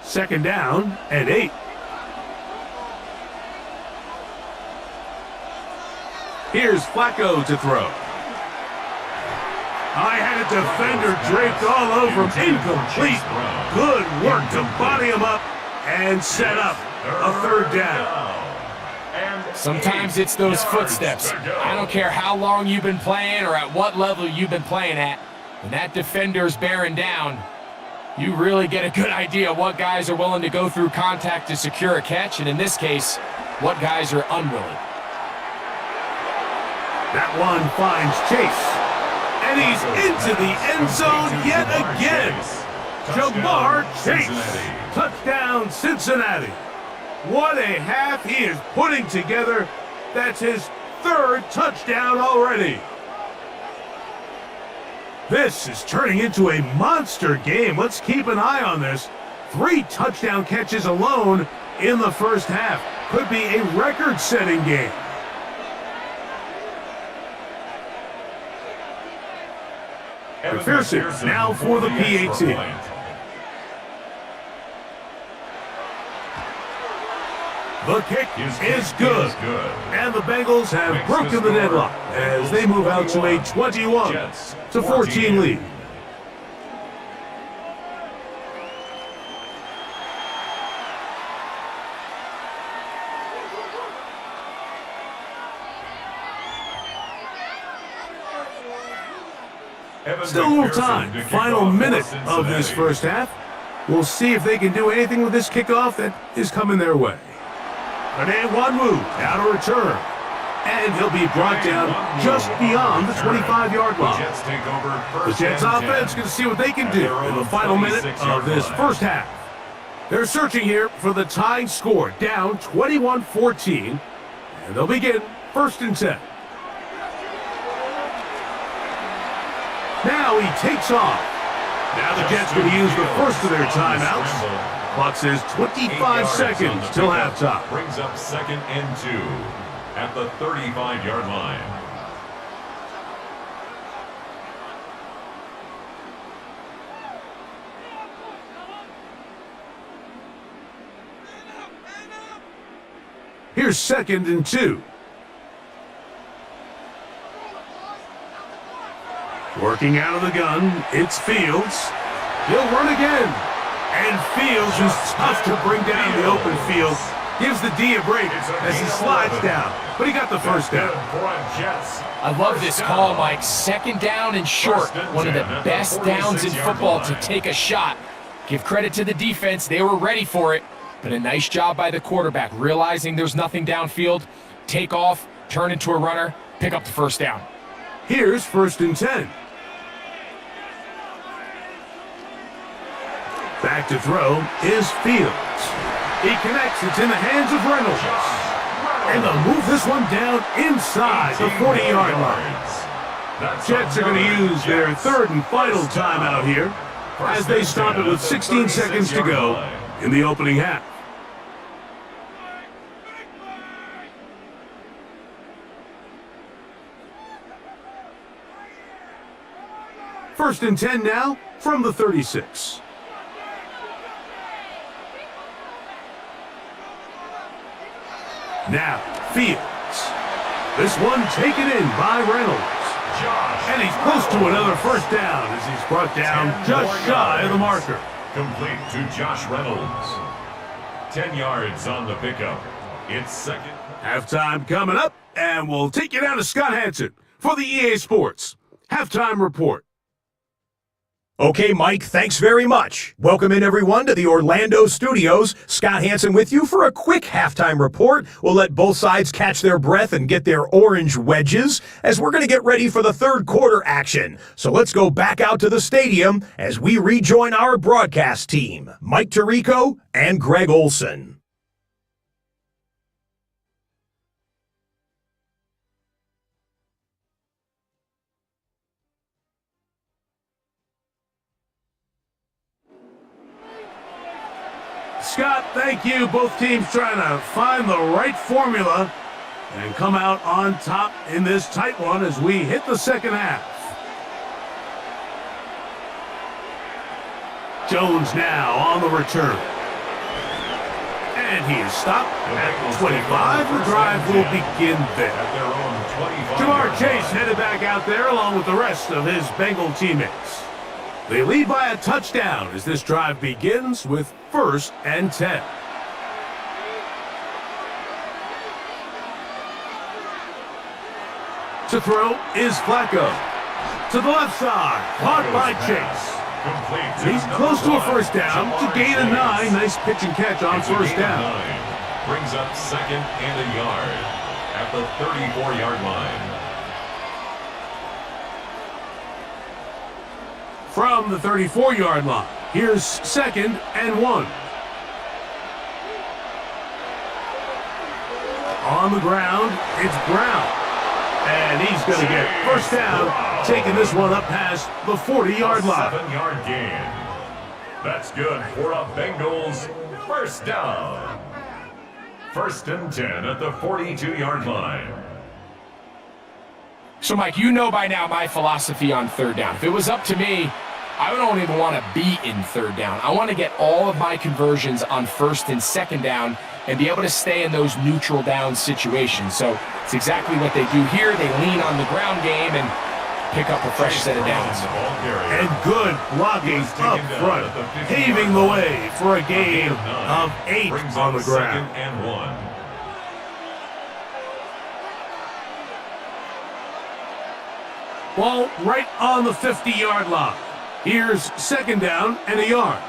Second down and 8. Here's Flacco to throw. I had a defender draped all over him. Incomplete. Good work to body him up and set up a 3rd down. Sometimes it's those footsteps. I don't care how long you've been playing or at what level you've been playing at. When that defender's bearing down, you really get a good idea what guys are willing to go through contact to secure a catch, and in this case, what guys are unwilling. That one finds Chase, and he's into the end zone yet again. Jamar Chase, touchdown Cincinnati. What a half he is putting together. That's his 3rd touchdown already. This is turning into a monster game. Let's keep an eye on this. 3 touchdown catches alone in the first half. Could be a record-setting game. McPherson now for the PAT. The kick is good. And the Bengals have broken the deadlock as they move out to a 21-14 lead. Still a little time. Final minute of this first half. We'll see if they can do anything with this kickoff that is coming their way. An and one move, now to return. And he'll be brought down just beyond the 25-yard line. The Jets offense going to see what they can do in the final minute of this first half. They're searching here for the tying score, down 21-14. And they'll begin 1st and 10. Now he takes off. Now the Jets going to use the first of their timeouts. Clock says 25 seconds till halftime. Brings up 2nd and 2 at the 35-yard line. Here's 2nd and 2. Working out of the gun, it's Fields. He'll run again. And Fields is tough to bring down the open field. Gives the D a break as he slides down. But he got the first down. I love this call, Mike. 2nd down and short. One of the best downs in football to take a shot. Give credit to the defense. They were ready for it. But a nice job by the quarterback, realizing there's nothing downfield. Take off, turn into a runner, pick up the first down. Here's 1st and 10. Back to throw is Fields. He connects. It's in the hands of Reynolds. And they'll move this one down inside the 40-yard line. Jets are going to use their 3rd and final timeout here as they stop it with 16 seconds to go in the opening half. First and 10 now from the 36. Now, Fields. This one taken in by Reynolds. And he's close to another first down as he's brought down just shy of the marker. Complete to Josh Reynolds. 10 yards on the pickup. It's 2nd. Halftime coming up, and we'll take you down to Scott Hansen for the EA Sports Halftime Report. Okay, Mike, thanks very much. Welcome in, everyone, to the Orlando studios. Scott Hansen with you for a quick halftime report. We'll let both sides catch their breath and get their orange wedges as we're going to get ready for the 3rd quarter action. So let's go back out to the stadium as we rejoin our broadcast team, Mike Tirico and Greg Olson. Scott, thank you. Both teams trying to find the right formula and come out on top in this tight one as we hit the second half. Jones now on the return. And he is stopped at 25. The drive will begin there. Jamar Chase headed back out there along with the rest of his Bengal teammates. They lead by a touchdown as this drive begins with 1st and 10. To throw is Flacco. To the left side, caught by Chase. He's close to a first down to gain a 9. Nice pitch and catch on first down. Brings up 2nd and a yard at the 34-yard line. From the 34-yard line, here's 2nd and 1. On the ground, it's Brown. And he's going to get first down, taking this one up past the 40-yard line. 7-yard gain. That's good for a Bengals first down. 1st and 10 at the 42-yard line. So, Mike, you know by now my philosophy on 3rd down. If it was up to me, I don't even want to be in 3rd down. I want to get all of my conversions on 1st and 2nd down and be able to stay in those neutral down situations. So it's exactly what they do here. They lean on the ground game and pick up a fresh set of downs. And good blocking up front, paving the way for a gain of 8 on the ground. 2nd and 1. Ball right on the 50-yard line. Here's 2nd down and a yard.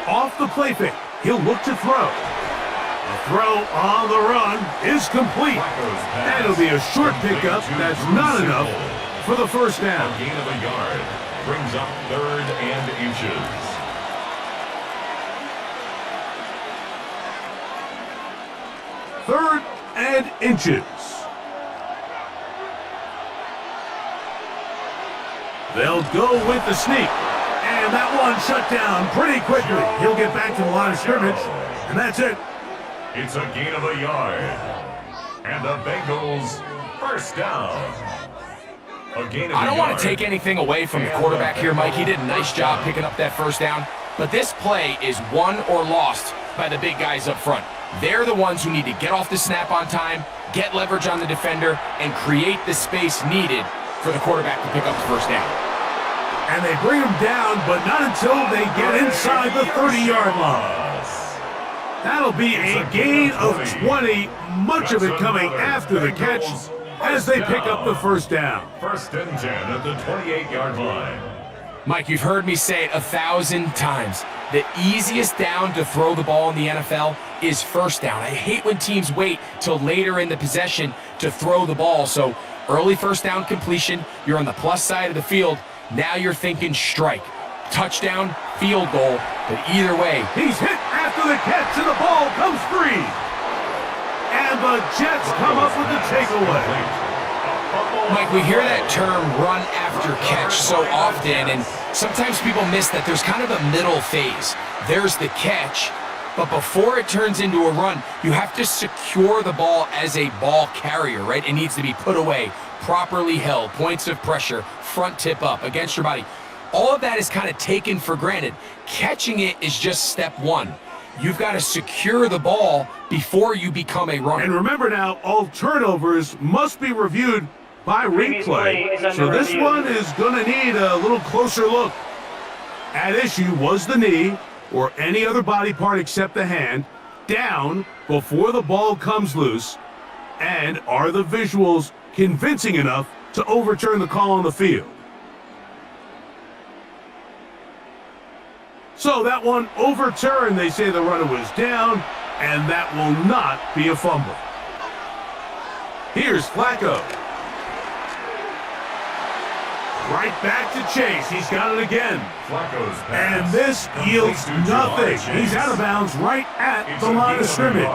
Off the play fake, he'll look to throw. The throw on the run is complete. That'll be a short pickup. That's not enough for the 1st down. A gain of a yard brings up 3rd and inches. 3rd and inches. They'll go with the sneak. And that one shut down pretty quickly. He'll get back to the line of scrimmage, and that's it. It's a gain of a yard. And the Bengals 1st down. A gain of I don't a want yard. to take anything away from the quarterback here, Mike. He did a nice job picking up that 1st down. But this play is won or lost by the big guys up front. They're the ones who need to get off the snap on time, get leverage on the defender, and create the space needed for the quarterback to pick up the 1st down. And they bring him down, but not until they get inside the 30-yard line. That'll be a gain of 20, much of it coming after the catch as they pick up the 1st down. 1st and 10 at the 28-yard line. Mike, you've heard me say it 1,000 times. The easiest down to throw the ball in the NFL is 1st down. I hate when teams wait till later in the possession to throw the ball. So early 1st down completion, you're on the plus side of the field. Now you're thinking strike, touchdown, field goal, but either way. He's hit after the catch and the ball comes free. And the Jets come up with the takeaway. Mike, we hear that term run after catch so often, and sometimes people miss that there's kind of a middle phase. There's the catch, but before it turns into a run, you have to secure the ball as a ball carrier, right? It needs to be put away, properly held, points of pressure, front tip up against your body. All of that is kind of taken for granted. Catching it is just step one. You've got to secure the ball before you become a runner. And remember now, all turnovers must be reviewed by replay. So this one is going to need a little closer look. At issue was the knee, or any other body part except the hand, down before the ball comes loose. And are the visuals convincing enough to overturn the call on the field? So that one overturned. They say the runner was down, and that will not be a fumble. Here's Flacco. Right back to Chase. He's got it again. Flacco's pass. And this yields nothing. He's out of bounds right at the line of scrimmage.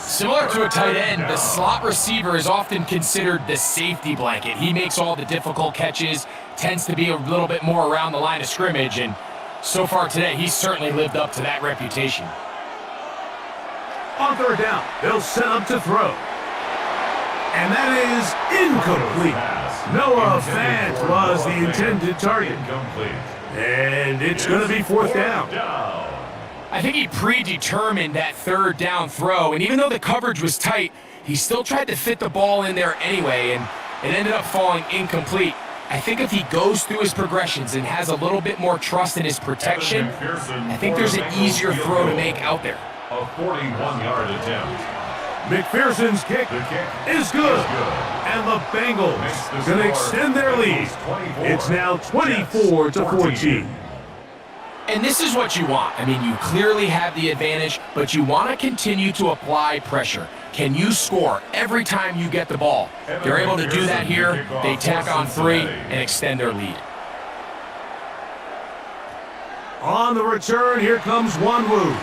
Similar to a tight end, the slot receiver is often considered the safety blanket. He makes all the difficult catches, tends to be a little bit more around the line of scrimmage, and so far today, he's certainly lived up to that reputation. On 3rd down, they'll set up to throw. And that is incomplete. Noah Fant was the intended target. And it's going to be 4th down. I think he predetermined that 3rd down throw, and even though the coverage was tight, he still tried to fit the ball in there anyway, and it ended up falling incomplete. I think if he goes through his progressions and has a little bit more trust in his protection, I think there's an easier throw to make out there. A 41-yard attempt. McPherson's kick is good. And the Bengals going to extend their lead. It's now 24-14. And this is what you want. I mean, you clearly have the advantage, but you want to continue to apply pressure. Can you score every time you get the ball? They're able to do that here. They tack on 3 and extend their lead. On the return, here comes Wanwu.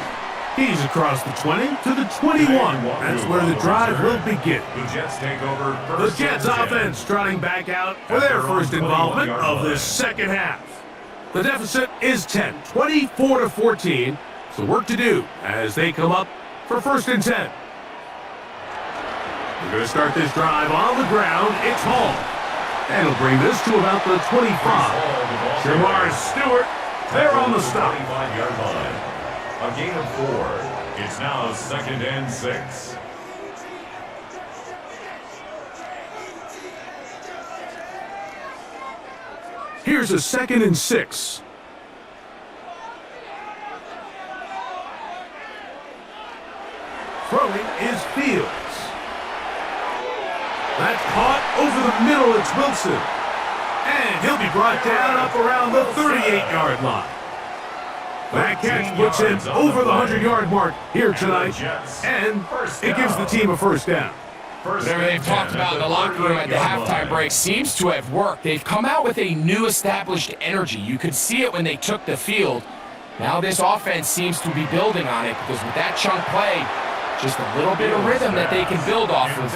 He's across the 20 to the 21. That's where the drive will begin. The Jets take over. The Jets offense trotting back out for their first involvement of this second half. The deficit is 10, 24-14. So work to do as they come up for 1st and 10. We're going to start this drive on the ground. It's Hall. And he'll bring this to about the 25. Shamar Stewart there on the stop. 25-yard line. A gain of 4. It's now 2nd and 6. Here's a 2nd and 6. Throwing is Fields. Caught over the middle, it's Wilson. And he'll be brought down up around the 38-yard line. That catch puts him over the 100-yard mark here tonight, and it gives the team a first down. Whatever they've talked about in the locker room at the halftime break seems to have worked. They've come out with a new established energy. You could see it when they took the field. Now this offense seems to be building on it because with that chunk play, just a little bit of rhythm that they can build off of.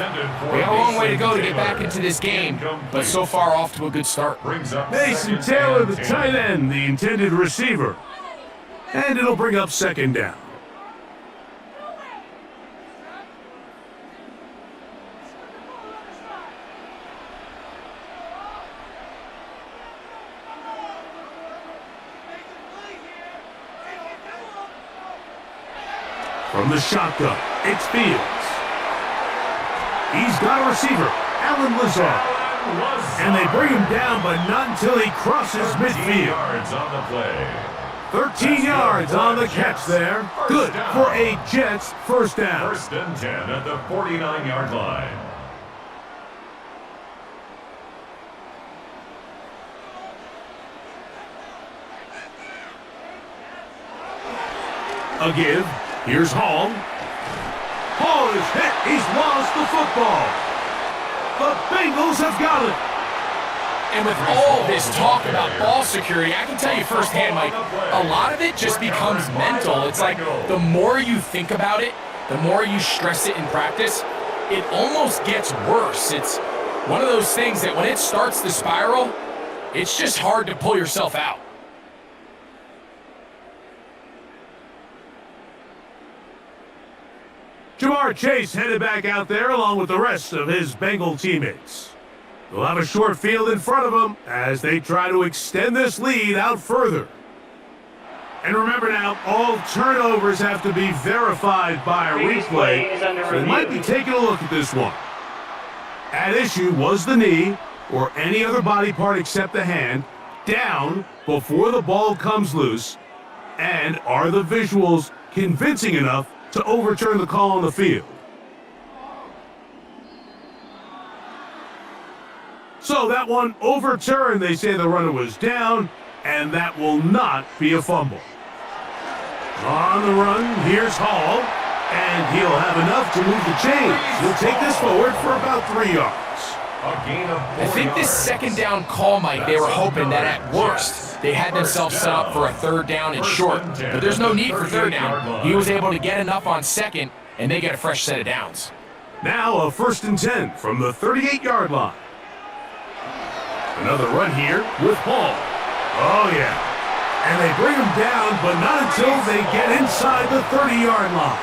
We got a long way to go to get back into this game, but so far off to a good start. Mason Taylor, the tight end, the intended receiver. And it'll bring up second down. From the shotgun, it's Fields. He's got a receiver, Alan Lazard. And they bring him down, but not until he crosses midfield. Yards on the play. 13 yards on the catch there. Good for a Jets first down. First and 10 at the 49-yard line. A give. Here's Hall. Hall is hit. He's lost the football. The Bengals have got it. And with all this talk about ball security, I can tell you firsthand, Mike, a lot of it just becomes mental. It's like the more you think about it, the more you stress it in practice, it almost gets worse. It's one of those things that when it starts to spiral, it's just hard to pull yourself out. Jamar Chase headed back out there along with the rest of his Bengal teammates. They'll have a short field in front of them as they try to extend this lead out further. And remember now, all turnovers have to be verified by a replay, so they might be taking a look at this one. At issue was the knee, or any other body part except the hand, down before the ball comes loose, and are the visuals convincing enough to overturn the call on the field? So that one overturned. They say the runner was down, and that will not be a fumble. On the run, here's Hall, and he'll have enough to move the chains. He'll take this forward for about 3 yards. I think this second down call, Mike, they were hoping that at worst they had themselves set up for a third down and short. But there's no need for third down. He was able to get enough on second, and they get a fresh set of downs. Now a 1st and 10 from the 38-yard line. Another run here with Hall. Oh, yeah. And they bring him down, but not until they get inside the 30-yard line.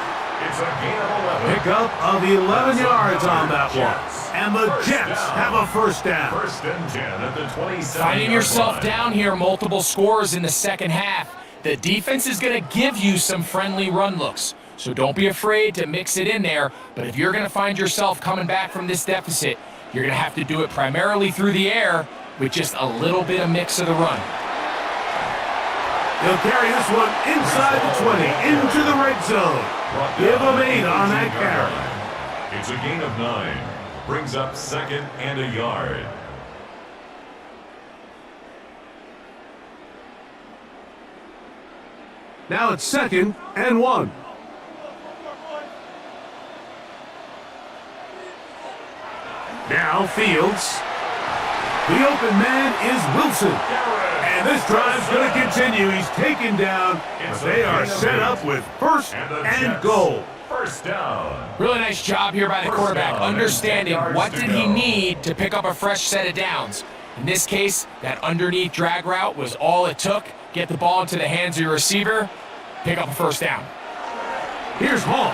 It's a gain of 11. Pickup of 11 yards on that one. And the Jets have a first down. First and 10 at the 27. Finding yourself down here, multiple scores in the second half. The defense is going to give you some friendly run looks. So don't be afraid to mix it in there. But if you're going to find yourself coming back from this deficit, you're going to have to do it primarily through the air with just a little bit of mix of the run. He'll carry this one inside the 20, into the red zone. Give him 8 on that carry. It's a gain of 9. Brings up second and a yard. Now it's 2nd and 1. Now Fields. The open man is Wilson. And this drive's going to continue. He's taken down. They are set up with 1st and goal. First down. Really nice job here by the quarterback, understanding what did he need to pick up a fresh set of downs. In this case, that underneath drag route was all it took. Get the ball into the hands of your receiver, pick up a first down. Here's Hall.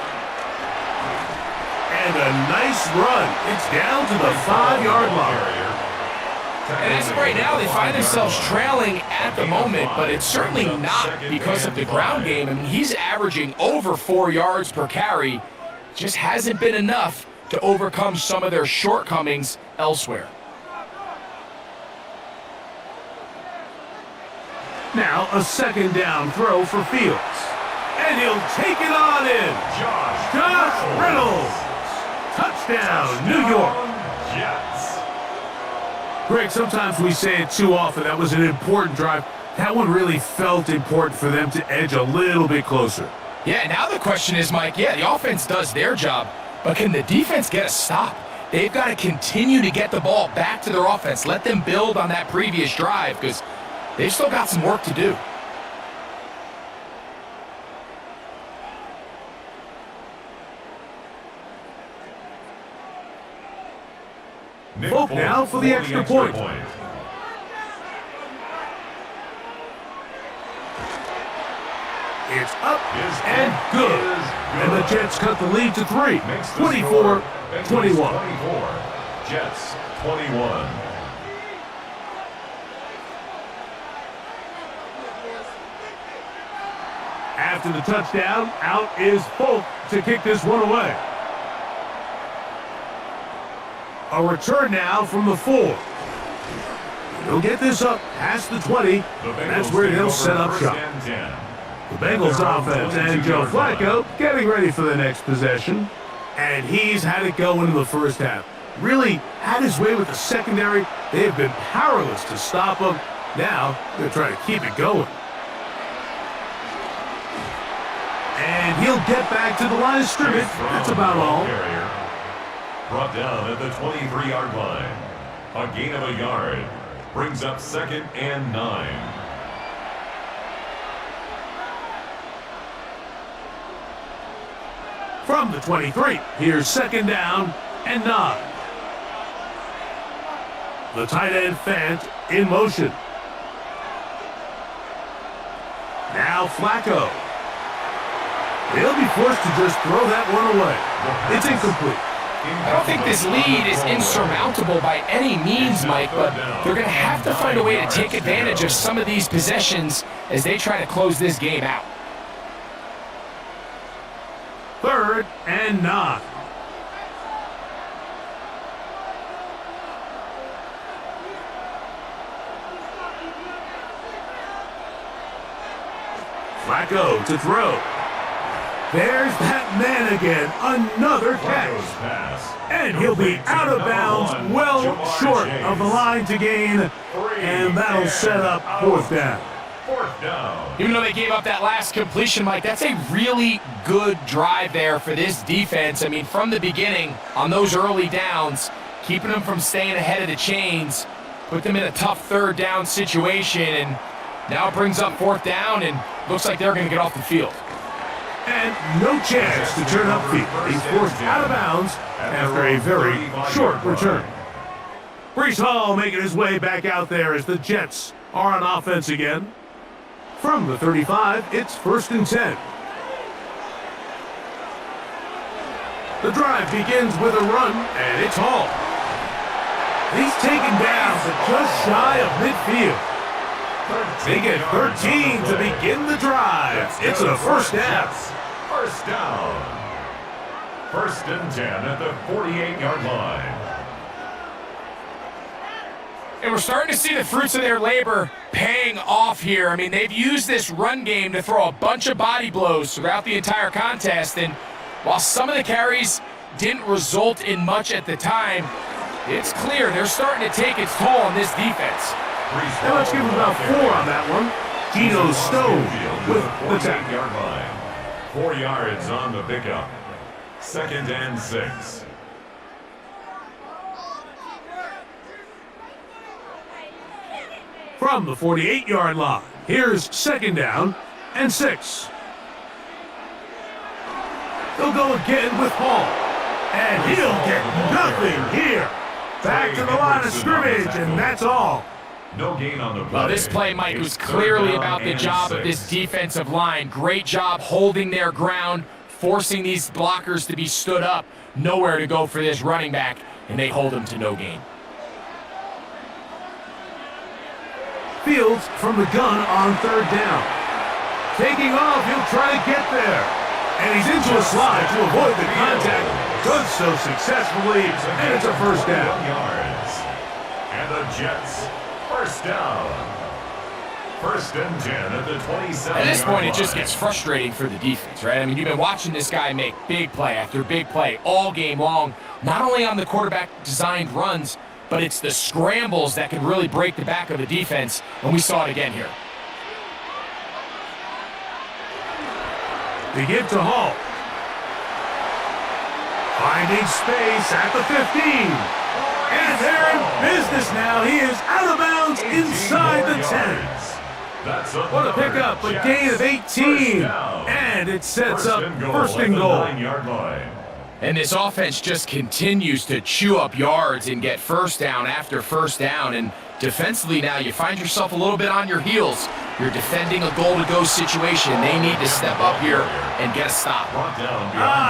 And a nice run. It's down to the 5-yard line. And as of right now, they find themselves trailing at the moment, but it's certainly not because of the ground game. I mean, he's averaging over 4 yards per carry. Just hasn't been enough to overcome some of their shortcomings elsewhere. Now a 2nd down throw for Fields. And he'll take it on in. Josh Reynolds. Touchdown, New York. Jets. Greg, sometimes we say it too often. That was an important drive. That one really felt important for them to edge a little bit closer. Yeah, now the question is, Mike, yeah, the offense does their job, but can the defense get a stop? They've got to continue to get the ball back to their offense. Let them build on that previous drive because they've still got some work to do. Folk now for the extra point. It's up and good. And the Jets cut the lead to 3, 24-21. Jets 21. After the touchdown, out is Folk to kick this one away. A return now from the 4. He'll get this up past the 20, and that's where he'll set up shop. The Bengals offense and Joe Flacco getting ready for the next possession. And he's had it go into the first half. Really had his way with the secondary. They have been powerless to stop him. Now they're trying to keep it going. And he'll get back to the line of scrimmage. That's about all. Brought down at the 23-yard line. A gain of a yard. Brings up 2nd and 9. From the 23, here's 2nd down and 9. The tight end Fant in motion. Now Flacco. He'll be forced to just throw that one away. It's incomplete. I don't think this lead is insurmountable by any means, Mike, but they're going to have to find a way to take advantage of some of these possessions as they try to close this game out. 3rd and 9. Flacco to throw. There's that man again. Another catch. And he'll be out of bounds, well short of the line to gain. And that'll set up 4th down. Even though they gave up that last completion, Mike, that's a really good drive there for this defense. I mean, from the beginning, on those early downs, keeping them from staying ahead of the chains, put them in a tough 3rd down situation, and now it brings up 4th down, and looks like they're going to get off the field. And no chance to turn upfield. He's forced out of bounds after a very short return. Breece Hall making his way back out there as the Jets are on offense again. From the 35, it's 1st and 10. The drive begins with a run, and it's Hall. He's taken down to just shy of midfield. They get 13 to begin the drive. It's a 1st down. 1st down. 1st and 10 at the 48-yard line. And we're starting to see the fruits of their labor paying off here. I mean, they've used this run game to throw a bunch of body blows throughout the entire contest. And while some of the carries didn't result in much at the time, it's clear they're starting to take its toll on this defense. Now let's give him about 4 on that one. Geno Stone with the tackle. 4 yards on the pickup. 2nd and 6. From the 48-yard line, here's 2nd down and 6. They'll go again with Hall. And he'll get nothing here. Back to the line of scrimmage, and that's all. No gain on the play. Well, this play, Mike, was clearly about the job of this defensive line. Great job holding their ground, forcing these blockers to be stood up. Nowhere to go for this running back, and they hold him to no gain. Fields from the gun on 3rd down. Taking off, he'll try to get there. And he's into a slide to avoid the contact. Does so successfully, and it's a 1st down. And the Jets, 1st down. 1st and 10 at the 27. At this point, it just gets frustrating for the defense, right? I mean, you've been watching this guy make big play after big play all game long, not only on the quarterback-designed runs, but but it's the scrambles that can really break the back of the defense, and we saw it again here. They give to Hall. Finding space at the 15. And they're in business now. He is out of bounds inside the 10. What a pickup, a gain of 18. And it sets up first and goal. And this offense just continues to chew up yards and get first down after first down. And defensively now, you find yourself a little bit on your heels. You're defending a goal-to-go situation. They need to step up here and get a stop.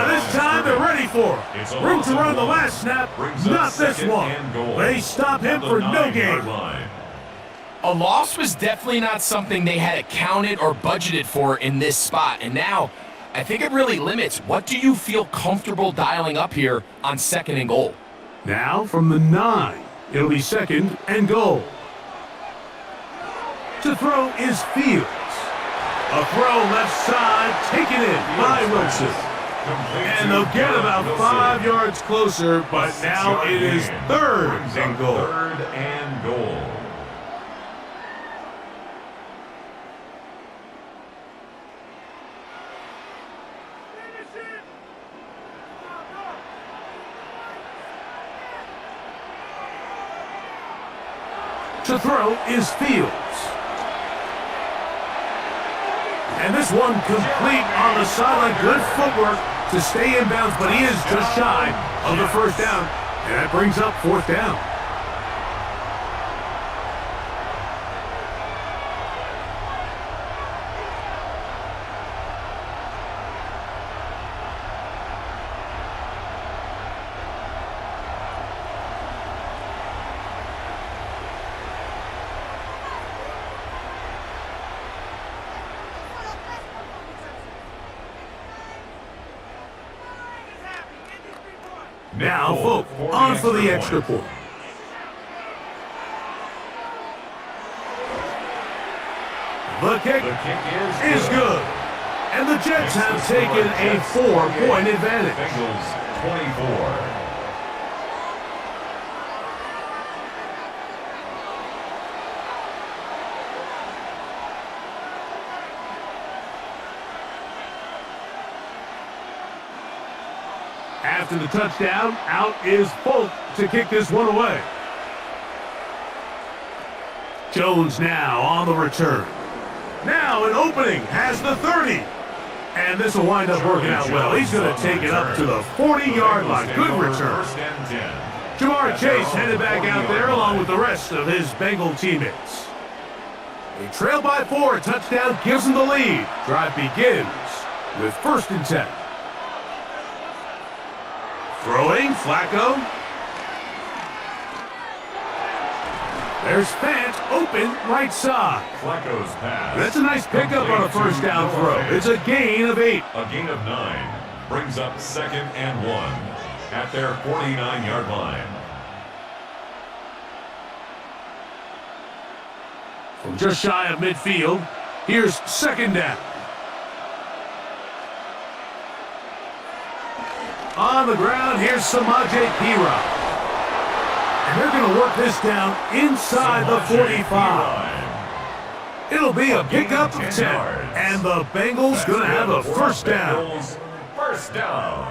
This time they're ready for it. Room to run the last snap, not this one. They stop him for no gain. A loss was definitely not something they had accounted or budgeted for in this spot. And now, I think it really limits what do you feel comfortable dialing up here on second and goal. Now from the 9, it'll be second and goal. To throw is Fields. A throw left side, taken in by Wilson. And they'll get about 5 yards closer, but now it is third and goal. Third and goal. To throw is Fields. And this one complete on the sideline. Good footwork to stay in bounds, but he is just shy of the first down. And that brings up fourth down. Now, Folk on for the extra point. The kick is good. And the Jets have taken a 4-point advantage. Bengals 24. After the touchdown, out is Folk to kick this one away. Jones now on the return. Now an opening has the 30. And this will wind up working out well. He's going to take it up to the 40-yard line. Good return. Jamar Chase headed back out there along with the rest of his Bengal teammates. They trail by 4. Touchdown gives them the lead. Drive begins with first and 10. Throwing, Flacco. There's Fant open right side. Flacco's pass. That's a nice pickup on a first down throw. It's a gain of 8. A gain of 9 brings up second and 1 at their 49-yard line. From just shy of midfield, here's second down. On the ground, here's Samaje Perine. And they're going to work this down inside the 45. It'll be a pickup of 10. And the Bengals going to have a first down. First down.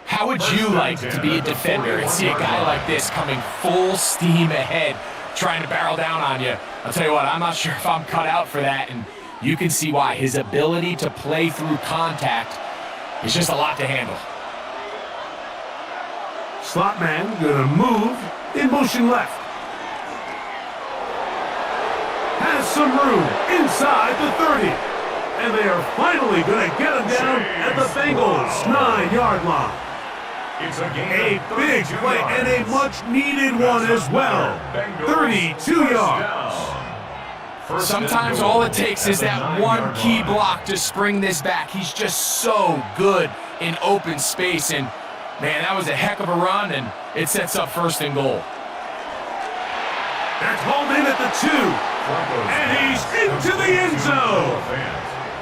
How would you like to be a defender and see a guy like this coming full steam ahead, trying to barrel down on you? I'll tell you what, I'm not sure if I'm cut out for that, and you can see why. His ability to play through contact is just a lot to handle. Slot man going to move in motion left. Has some room inside the 30. And they are finally going to get him down at the Bengals' 9-yard line. It's a big play and a much-needed one as well. 32 yards. Sometimes all it takes is that one key block to spring this back. He's just so good in open space, and man, that was a heck of a run, and it sets up first and goal. That's hauled in at the 2, and he's into the end zone.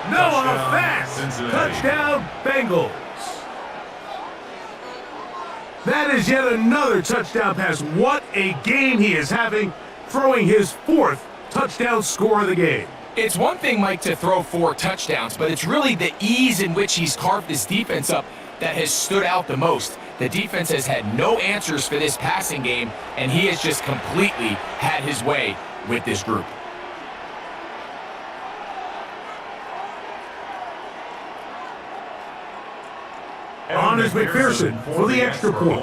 Noah Fant, touchdown Bengals. That is yet another touchdown pass. What a game he is having, throwing his 4th touchdown score of the game. It's one thing, Mike, to throw 4 touchdowns, but it's really the ease in which he's carved this defense up that has stood out the most. The defense has had no answers for this passing game, and he has just completely had his way with this group. On is McPherson for the extra point.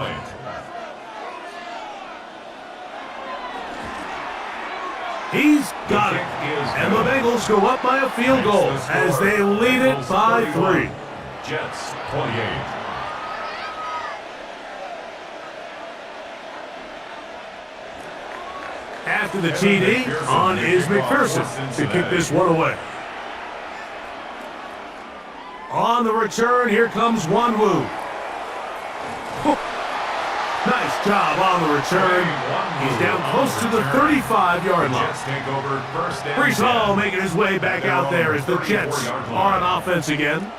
He's got it. And the Bengals go up by a field goal as they lead it by 3. Jets 28. After the TD, on is McPherson to kick this one away. On the return, here comes Wanwu. Nice job on the return. He's down close to the 35-yard line. Breece Hall making his way back out there as the Jets are on offense again.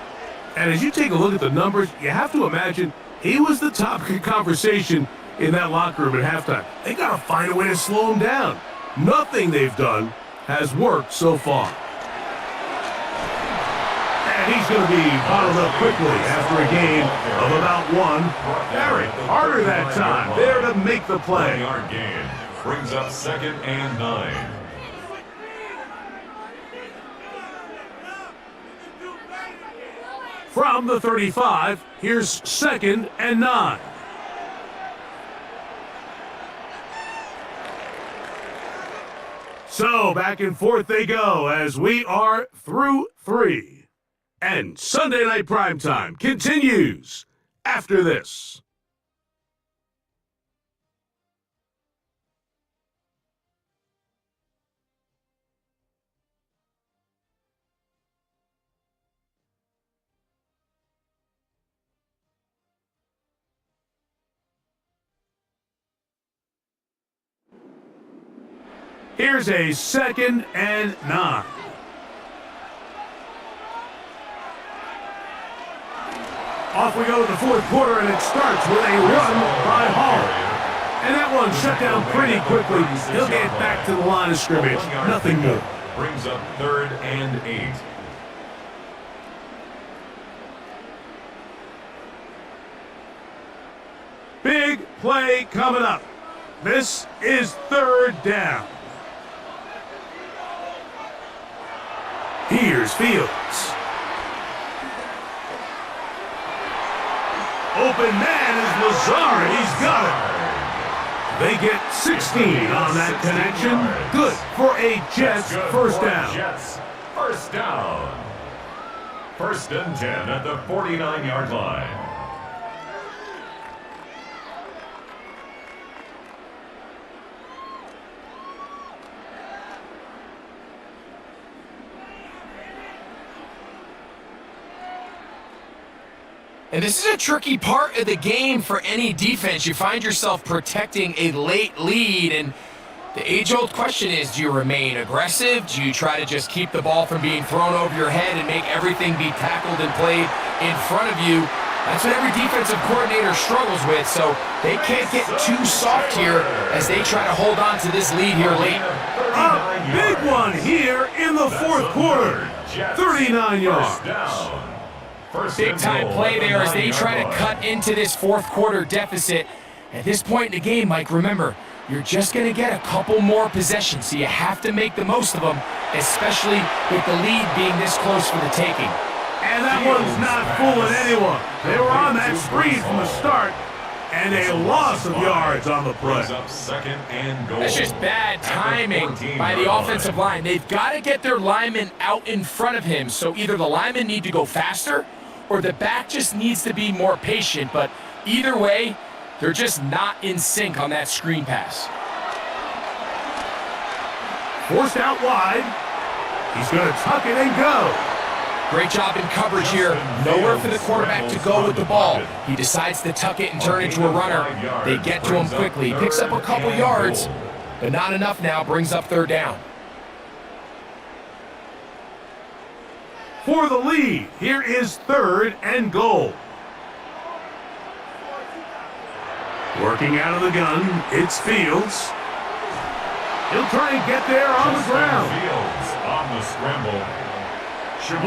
And as you take a look at the numbers, you have to imagine he was the topic of conversation in that locker room at halftime. They got to find a way to slow him down. Nothing they've done has worked so far. And he's going to be bottled up quickly after a gain of about 1. Barry, harder that time, there to make the play. 1-yard gain brings up 2nd and 9. From the 35, here's 2nd and 9. So back and forth they go as we are through 3. And Sunday Night Primetime continues after this. Here's a 2nd and 9. Off we go to the 4th quarter, and it starts with a run by Hall. And that one shut down pretty quickly. He'll get back to the line of scrimmage. Nothing more. Brings up 3rd and 8. Big play coming up. This is 3rd down. Here's Fields. Open man is Lazard. He's got it. They get 16 on that connection. Good for a Jets first down. Jets first down. 1st and 10 at the 49-yard line. And this is a tricky part of the game for any defense. You find yourself protecting a late lead, and the age-old question is, do you remain aggressive? Do you try to just keep the ball from being thrown over your head and make everything be tackled and played in front of you? That's what every defensive coordinator struggles with, so they can't get too soft here as they try to hold on to this lead here late. A big one here in the 4th quarter. 39 yards. Big time play there as they try to cut into this 4th quarter deficit. At this point in the game, Mike, remember, you're just going to get a couple more possessions, so you have to make the most of them, especially with the lead being this close for the taking. And that one's not fooling anyone. They were on that screen from the start, and a loss of yards on the play. That's just bad timing by the offensive line. They've got to get their linemen out in front of him, so either the linemen need to go faster or the back just needs to be more patient. But either way, they're just not in sync on that screen pass. Forced out wide. He's going to tuck it and go. Great job in coverage here. Nowhere for the quarterback to go with the ball. He decides to tuck it and turn into a runner. They get to him quickly. Picks up a couple yards, but not enough now. Brings up 3rd down. For the lead, here is 3rd and goal. Working out of the gun, it's Fields. He'll try and get there on the ground. Fields on the scramble.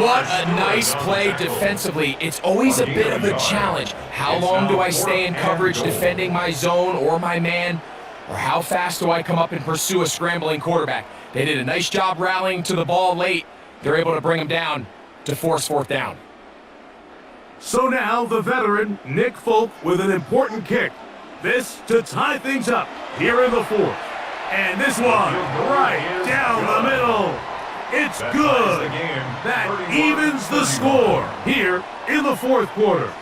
What a nice play defensively. It's always a bit of a challenge. How long do I stay in coverage defending my zone or my man? Or how fast do I come up and pursue a scrambling quarterback? They did a nice job rallying to the ball late. They're able to bring him down to force fourth down. So now the veteran, Nick Folk, with an important kick. This to tie things up here in the fourth. And this one right down the middle. It's good. That evens the score here in the fourth quarter.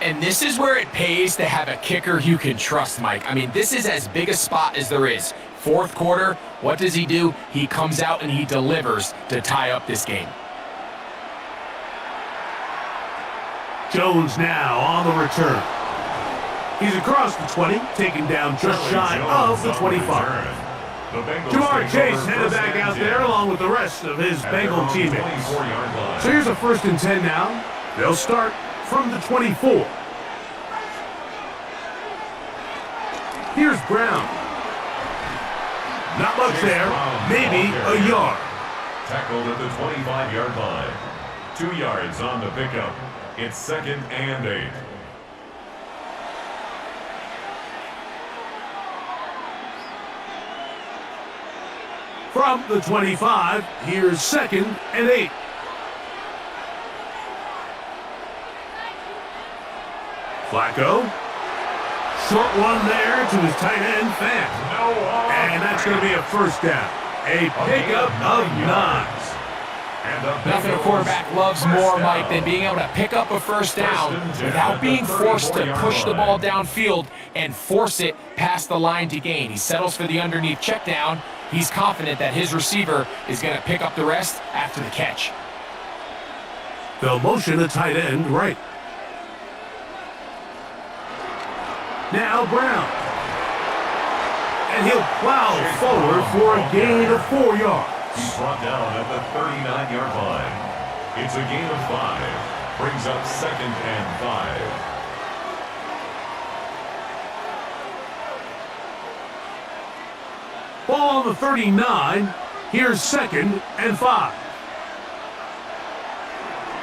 And this is where it pays to have a kicker you can trust, Mike. I mean, this is as big a spot as there is. Fourth quarter, what does he do? He comes out and he delivers to tie up this game. Jones now on the return. He's across the 20, taken down just shy of the 25. Jamar Chase headed back out there along with the rest of his Bengal teammates. So here's a 1st and 10 now. They'll start from the 24. Here's Brown. Not much there, maybe a yard. Tackled at the 25-yard line. 2 yards on the pickup. It's 2nd and 8. From the 25, here's 2nd and 8. Flacco. Short one there to his tight end, Fan. And that's going to be a first down. A pickup of 9. Nothing a quarterback loves more, Mike, than being able to pick up a first down without being forced to push the ball downfield and force it past the line to gain. He settles for the underneath check down. He's confident that his receiver is going to pick up the rest after the catch. They'll motion a tight end right. Now Brown. And he'll plow forward for a gain of 4 yards. He's brought down at the 39-yard line. It's a gain of 5. Brings up 2nd and 5. Ball on the 39. Here's 2nd and 5.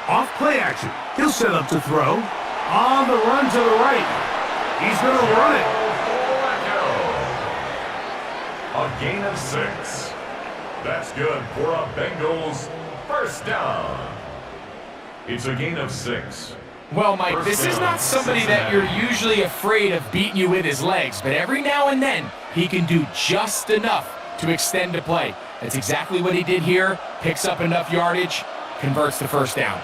Off play action. He'll set up to throw. On the run to the right. He's going to run it. A gain of 6. That's good for a Bengals first down. It's a gain of 6. Well, Mike, this is not somebody that you're usually afraid of beating you with his legs, but every now and then he can do just enough to extend a play. That's exactly what he did here. Picks up enough yardage, converts to first down.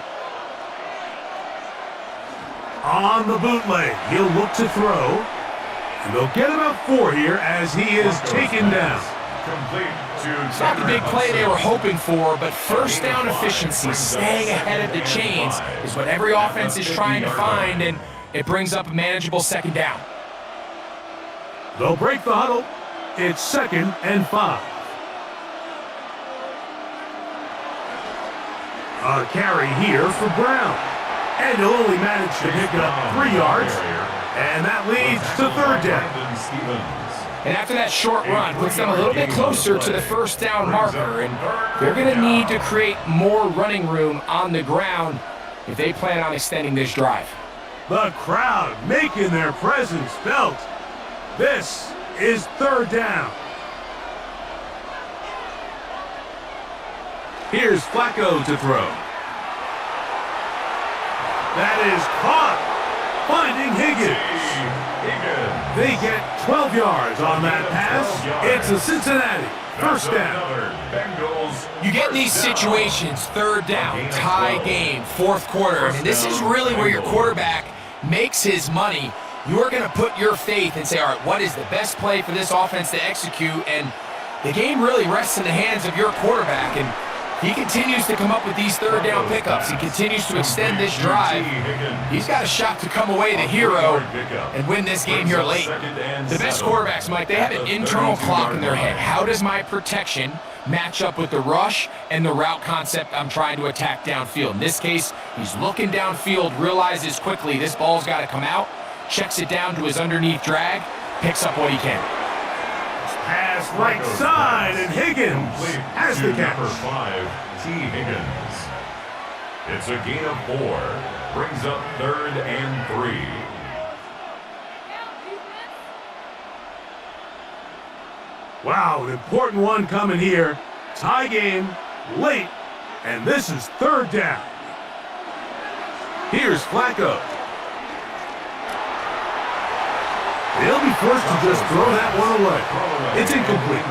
On the bootleg, he'll look to throw. And they'll get about 4 here as he is taken down. Complete to It's not the big play they were hoping for, but first down efficiency, staying ahead of the chains, is what every offense is trying to find, and it brings up a manageable 2nd down. They'll break the huddle. It's 2nd and 5. A carry here for Brown. And he'll only manage to pick up 3 yards. And that leads to 3rd down. And after that short run, puts them a little bit closer to the first down marker, and they're going to need to create more running room on the ground if they plan on extending this drive. The crowd making their presence felt. This is 3rd down. Here's Flacco to throw. That is caught. Finding Higgins. They get 12 yards on that pass. It's a Cincinnati first down. You get in these situations, 3rd down, tie game, 4th quarter. I mean, this is really where your quarterback makes his money. You're going to put your faith and say, all right, what is the best play for this offense to execute? And the game really rests in the hands of your quarterback. And he continues to come up with these 3rd down pickups. He continues to extend this drive. He's got a shot to come away the hero and win this game here late. The best quarterbacks, Mike, they have an internal clock in their head. How does my protection match up with the rush and the route concept I'm trying to attack downfield? In this case, he's looking downfield, realizes quickly this ball's got to come out, checks it down to his underneath drag, picks up what he can. Pass right side, and Higgins has the catch. Number 5, T. Higgins. It's a gain of 4. Brings up 3rd and 3. Wow, an important one coming here. Tie game, late, and this is 3rd down. Here's Flacco. They'll be forced to just throw that one away. It's incomplete.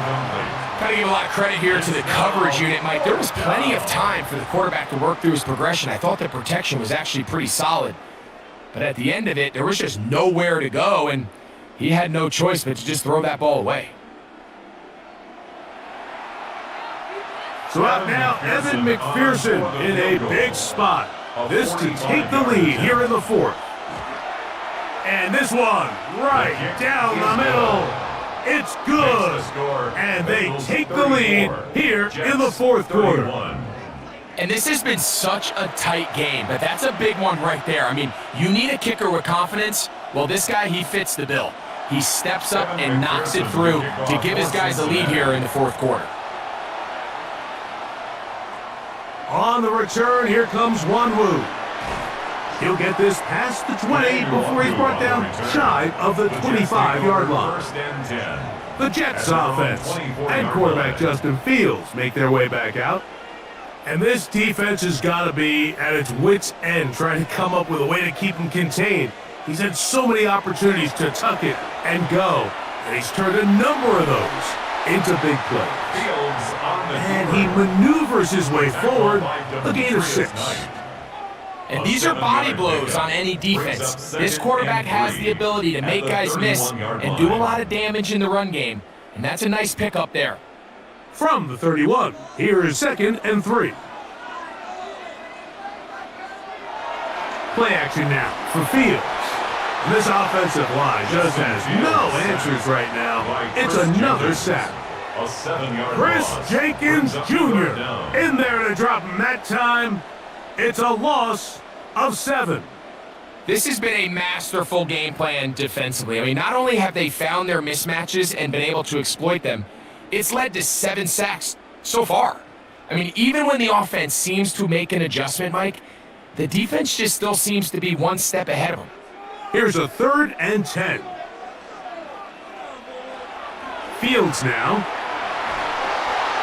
Gotta give a lot of credit here to the coverage unit, Mike. There was plenty of time for the quarterback to work through his progression. I thought the protection was actually pretty solid. But at the end of it, there was just nowhere to go, and he had no choice but to just throw that ball away. So out now, Evan McPherson in a big spot. This to take the lead here in the 4th. And this one, right down the middle. It's good. And they take the lead here in the 4th quarter. And this has been such a tight game, but that's a big one right there. I mean, you need a kicker with confidence. Well, this guy, he fits the bill. He steps up and knocks it through to give his guys the lead here in the 4th quarter. On the return, here comes Wanwu. He'll get this past the 20 before he's brought down shy of the 25-yard line. The Jets offense and quarterback Justin Fields make their way back out. And this defense has got to be at its wits' end trying to come up with a way to keep him contained. He's had so many opportunities to tuck it and go, and he's turned a number of those into big plays. And he maneuvers his way forward, a gain of 6. And these are body blows on any defense. This quarterback has the ability to make guys miss and do a lot of damage in the run game. And that's a nice pickup there. From the 31, here is 2nd and 3. Play action now for Fields. This offensive line just has no answers right now. It's another sack. Chris Jenkins Jr. in there to drop him that time. It's a loss of 7. This has been a masterful game plan defensively. I mean, not only have they found their mismatches and been able to exploit them, it's led to 7 sacks so far. I mean, even when the offense seems to make an adjustment, Mike, the defense just still seems to be one step ahead of them. Here's a 3rd and 10. Fields now.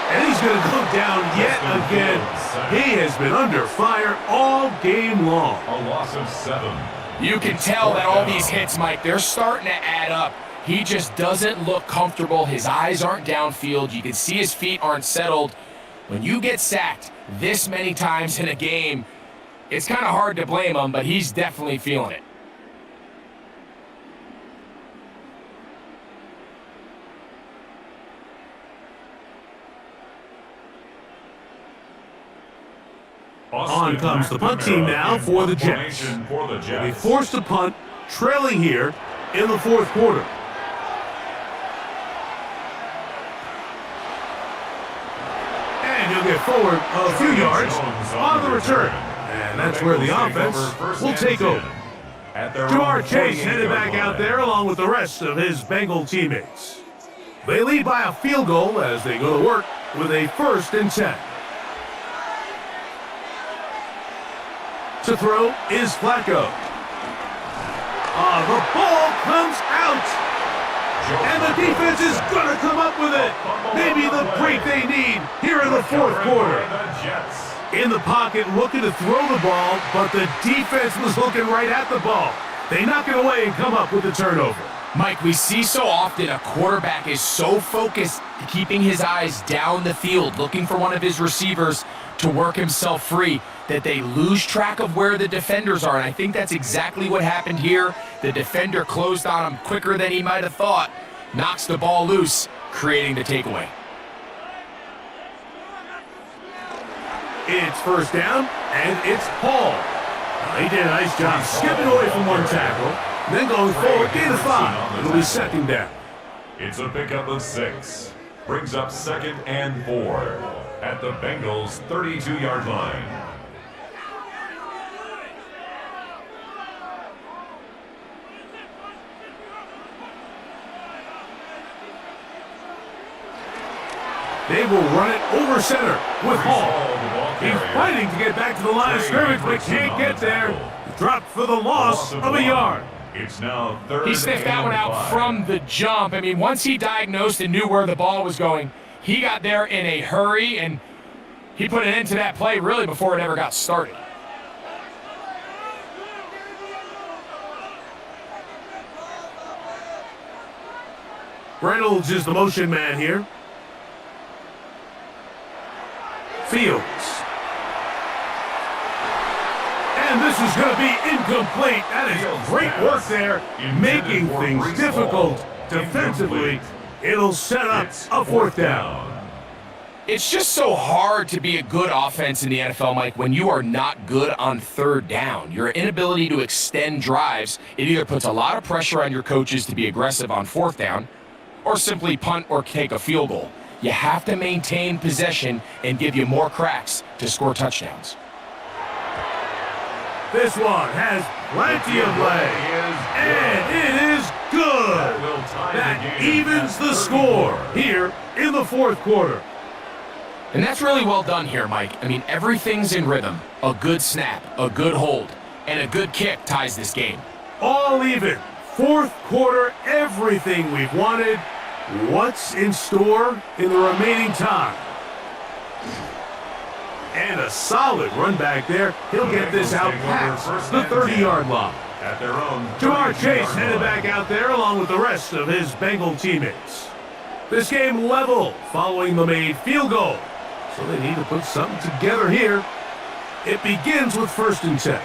And he's going to go down yet again. He has been under fire all game long. A loss of 7. You can tell that all these hits, Mike, they're starting to add up. He just doesn't look comfortable. His eyes aren't downfield. You can see his feet aren't settled. When you get sacked this many times in a game, it's kind of hard to blame him, but he's definitely feeling it. On comes the punt team now for the Jets. They'll be forced to punt, trailing here in the 4th quarter. And he'll get forward a few yards on the return. And that's where the offense will take over. Jamar Chase headed back out there along with the rest of his Bengal teammates. They lead by a field goal as they go to work with a 1st and 10. To throw is Flacco. The ball comes out. And the defense is going to come up with it. Maybe the break they need here in the 4th quarter. In the pocket, looking to throw the ball, but the defense was looking right at the ball. They knock it away and come up with the turnover. Mike, we see so often a quarterback is so focused, keeping his eyes down the field, looking for one of his receivers to work himself free, that they lose track of where the defenders are. And I think that's exactly what happened here. The defender closed on him quicker than he might have thought, knocks the ball loose, creating the takeaway. It's 1st down, and it's Paul. He did a nice job skipping away from one tackle, then going forward, gain of 5. It'll be 2nd down. It's a pickup of 6. Brings up 2nd and 4 at the Bengals' 32-yard line. They will run it over center with Hall. He's fighting to get back to the line of scrimmage, but can't get there. Dropped for the loss of a yard. It's now third. He sniffed that one out from the jump. I mean, once he diagnosed and knew where the ball was going, he got there in a hurry, and he put an end to that play really before it ever got started. Reynolds is the motion man here. Fields. And this is going to be incomplete. That is great work there, making things difficult defensively. It'll set up a fourth down. It's just so hard to be a good offense in the NFL, Mike, when you are not good on third down. Your inability to extend drives, it either puts a lot of pressure on your coaches to be aggressive on fourth down or simply punt or take a field goal. You have to maintain possession and give you more cracks to score touchdowns. This one has plenty of legs, and it is good. That evens the score here in the fourth quarter. And that's really well done here, Mike. I mean, everything's in rhythm. A good snap, a good hold, and a good kick ties this game. All even. Fourth quarter, everything we've wanted. What's in store in the remaining time? And a solid run back there. He'll get this out past the 30-yard line. At their own Jamar Chase headed back out there along with the rest of his Bengal teammates. This game level following the made field goal. So they need to put something together here. It begins with 1st and 10.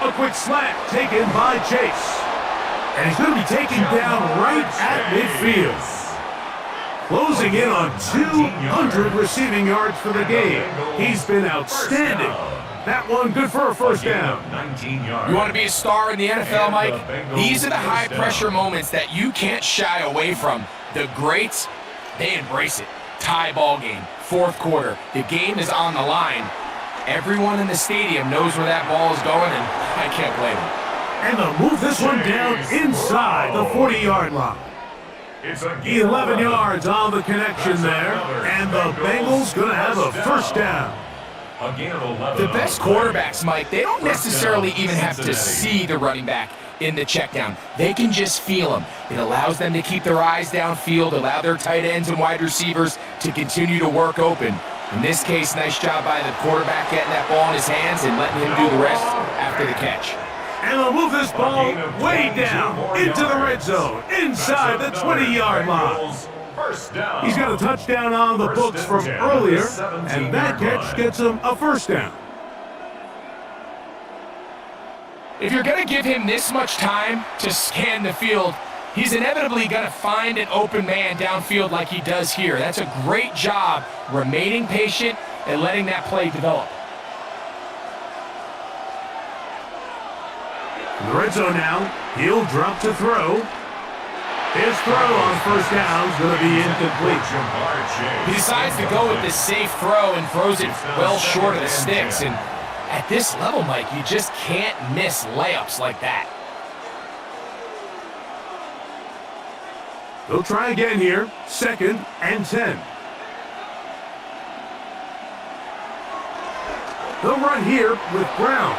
A quick slant taken by Chase. And he's going to be taken down right at midfield. Closing in on 200 receiving yards for the game. He's been outstanding. That one good for a first down. You want to be a star in the NFL, Mike? These are the high-pressure moments that you can't shy away from. The greats, they embrace it. Tie ball game, fourth quarter. The game is on the line. Everyone in the stadium knows where that ball is going, and I can't blame them. And they'll move this one down inside the 40-yard line. 11 yards on the connection there, and the Bengals going to have a first down. The best quarterbacks, Mike, they don't necessarily even have to see the running back in the check down. They can just feel him. It allows them to keep their eyes downfield, allow their tight ends and wide receivers to continue to work open. In this case, nice job by the quarterback getting that ball in his hands and letting him do the rest after the catch. And they'll move this ball way down into the red zone, inside the 20-yard line. He's got a touchdown on the books from earlier, and that catch gets him a first down. If you're going to give him this much time to scan the field, he's inevitably going to find an open man downfield like he does here. That's a great job remaining patient and letting that play develop. In the red zone now, he'll drop to throw. His throw on first down is going to be incomplete. He decides to go with the safe throw and throws it well short of the sticks. And at this level, Mike, you just can't miss layups like that. They'll try again here, 2nd and 10. They'll run here with Brown.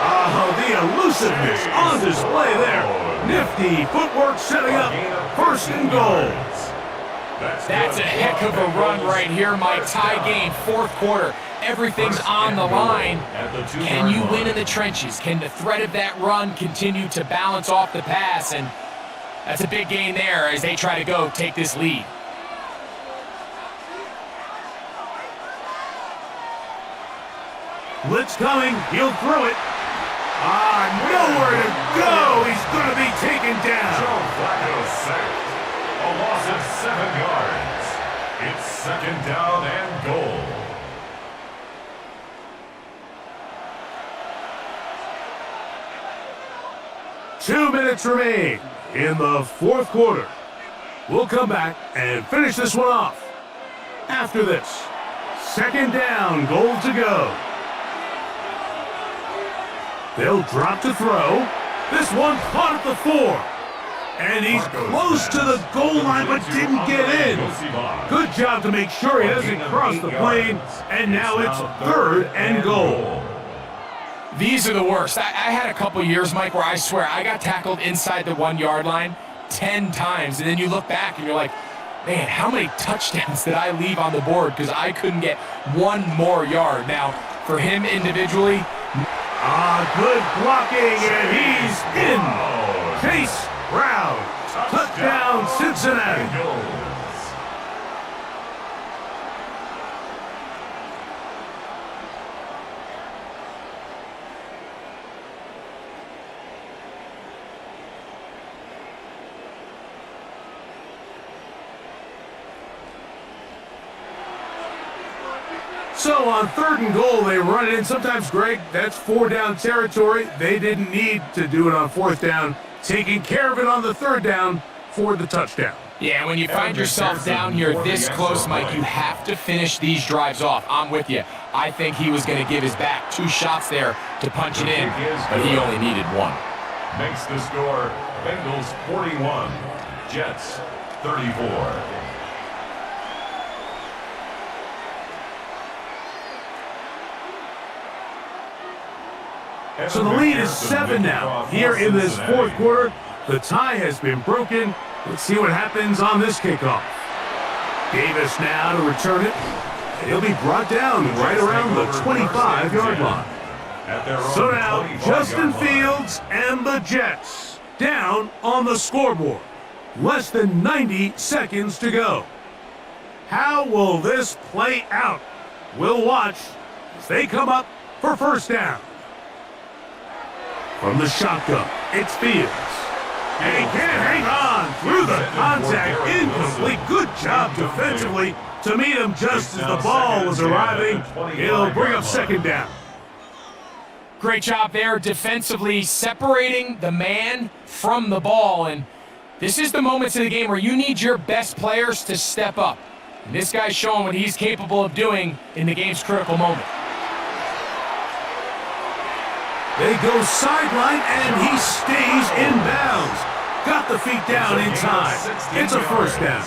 Oh, the elusiveness on display there. Nifty footwork setting up 1st and goal. That's a heck of a run right here, Mike. Tie game, fourth quarter. Everything's on the line. Can you win in the trenches? Can the threat of that run continue to balance off the pass? And that's a big gain there as they try to go take this lead. Blitz coming. He'll throw it. Nowhere to go. He's going to be taken down. Joe Flacco sacked. A loss of 7 yards. It's 2nd down and goal. Two minutes remain in the fourth quarter. We'll come back and finish this one off. After this, 2nd down, goal to go. They'll drop to throw. This one caught at the 4. And he's close to the goal line but didn't get in. Good job to make sure he doesn't cross the plane. And now it's 3rd and goal. These are the worst. I had a couple years, Mike, where I swear I got tackled inside the 1-yard line 10 times. And then you look back and you're like, man, how many touchdowns did I leave on the board because I couldn't get one more yard? Now, for him individually. Good blocking, and he's in. Chase Brown, touchdown Cincinnati. So on 3rd and goal, they run it in. Sometimes, Greg, that's 4-down territory. They didn't need to do it on 4th down. Taking care of it on the 3rd down for the touchdown. Yeah, when you find yourself down here this close, Mike, you have to finish these drives off. I'm with you. I think he was going to give his back 2 shots there to punch it in, but he only needed 1. Makes the score Bengals 41, Jets 34. So the lead is 7 now. Here in this 4th quarter, the tie has been broken. Let's see what happens on this kickoff. Davis now to return it. He'll be brought down right around the 25-yard line. So now, Justin Fields and the Jets down on the scoreboard. Less than 90 seconds to go. How will this play out? We'll watch as they come up for 1st down. From the shotgun, it's Fields. And he can't hang on through the contact. Incomplete. Good job defensively to meet him just as the ball was arriving. He'll bring up 2nd down. Great job there defensively, separating the man from the ball. And this is the moments in the game where you need your best players to step up. And this guy's showing what he's capable of doing in the game's critical moment. They go sideline, and he stays in bounds. Got the feet down in time. It's a 1st down.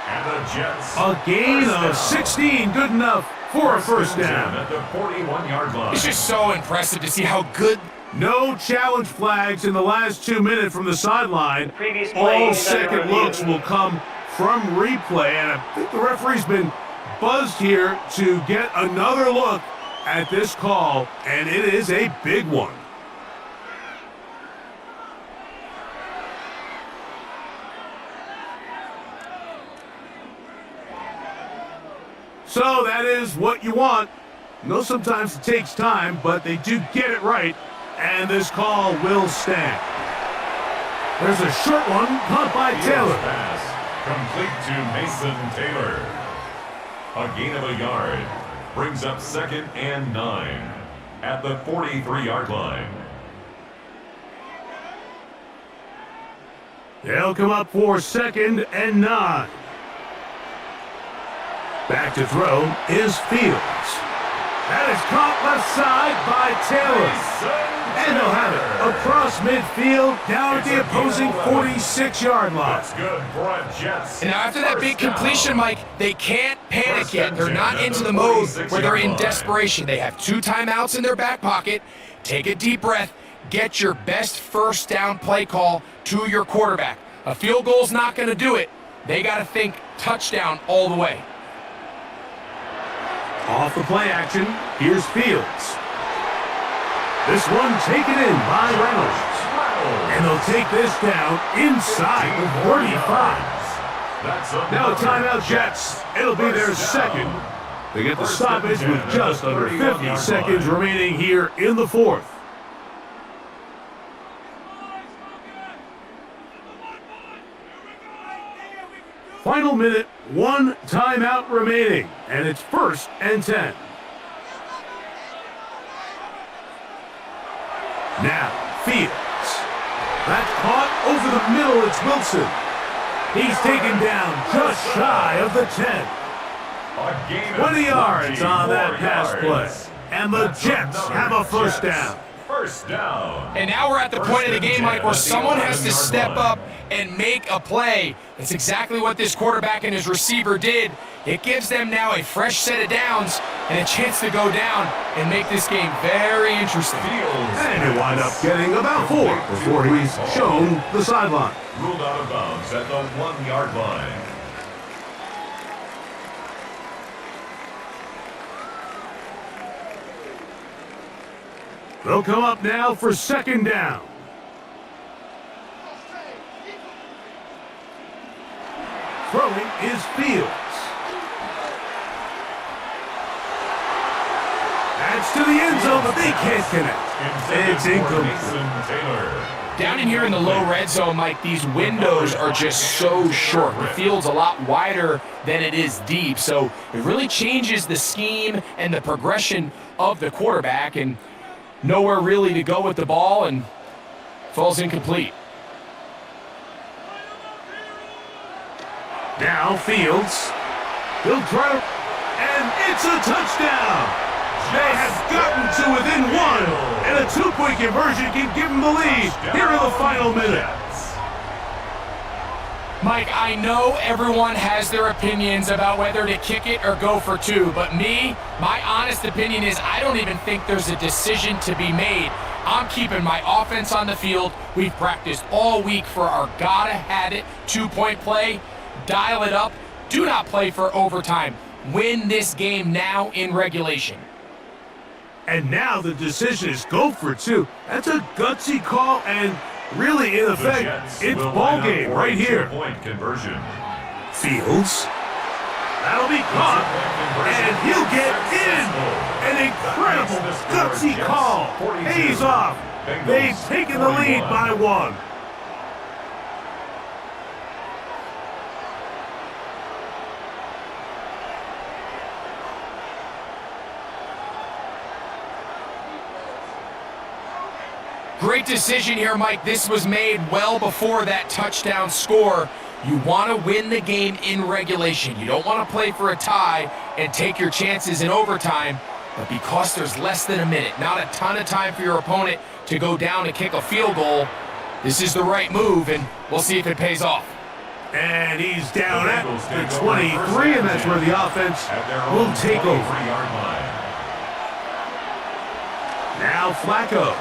And the Jets. A gain of 16, good enough for a 1st down. At the 41-yard line. It's just so impressive to see how good. No challenge flags in the last 2 minutes from the sideline. All second looks will come from replay, and I think the referee's been buzzed here to get another look at this call, and it is a big one. So that is what you want. I know sometimes it takes time, but they do get it right, and this call will stand. There's a short one caught by Taylor. Pass complete to Mason Taylor. A gain of a yard. Brings up 2nd and 9 at the 43-yard line. They'll come up for 2nd and 9. Back to throw is Fields. That is caught left side by Taylor. And they'll have it across midfield down at the opposing 46-yard line. That's good for a Jets. And now after that big completion, Mike, they can't panic yet. They're not into the mode where they're in desperation. They have 2 timeouts in their back pocket. Take a deep breath. Get your best 1st down play call to your quarterback. A field goal's not going to do it. They got to think touchdown all the way. Off the play action, here's Fields. This one taken in by Reynolds. And they'll take this down inside the 35. Now a timeout Jets. It'll be their 2nd. They get the stoppage with just under 50 seconds remaining here in the 4th. Final minute, 1 timeout remaining, and it's 1st and 10. Now, Fields. That's caught over the middle. It's Wilson. He's taken down just shy of the 10. 20 yards on that pass play. And the Jets have a 1st down. First down. And now we're at the point of the game, Mike, where someone has to step up and make a play. It's exactly what this quarterback and his receiver did. It gives them now a fresh set of downs and a chance to go down and make this game very interesting. And he'll wind up getting about 4 before he's shown the sideline. Ruled out of bounds at the 1-yard line. They'll come up now for second down. Throwing is Fields. That's to the end zone, but they can't connect. It's incomplete. Down in here in the low red zone, Mike, these windows are just so short. The field's a lot wider than it is deep, so it really changes the scheme and the progression of the quarterback, and nowhere really to go with the ball, and falls incomplete. Now Fields. He'll try to... And it's a touchdown! They have gotten to within 1, and a 2-point conversion can give them the lead here in the final minutes. Mike, I know everyone has their opinions about whether to kick it or go for 2, but my honest opinion is I don't even think there's a decision to be made. I'm keeping my offense on the field. We've practiced all week for our gotta-have-it 2-point play. Dial it up. Do not play for overtime. Win this game now in regulation. And now the decision is go for 2. That's a gutsy call, and really, in effect, it's ball game right here. Point conversion. Fields. That'll be caught, and he'll get in. An incredible gutsy call. Pays off. They've taken the lead by 1. Great decision here, Mike. This was made well before that touchdown score. You want to win the game in regulation. You don't want to play for a tie and take your chances in overtime. But because there's less than a minute, not a ton of time for your opponent to go down and kick a field goal, this is the right move, and we'll see if it pays off. And he's down at the 23, and that's where the offense will take over. Now Flacco.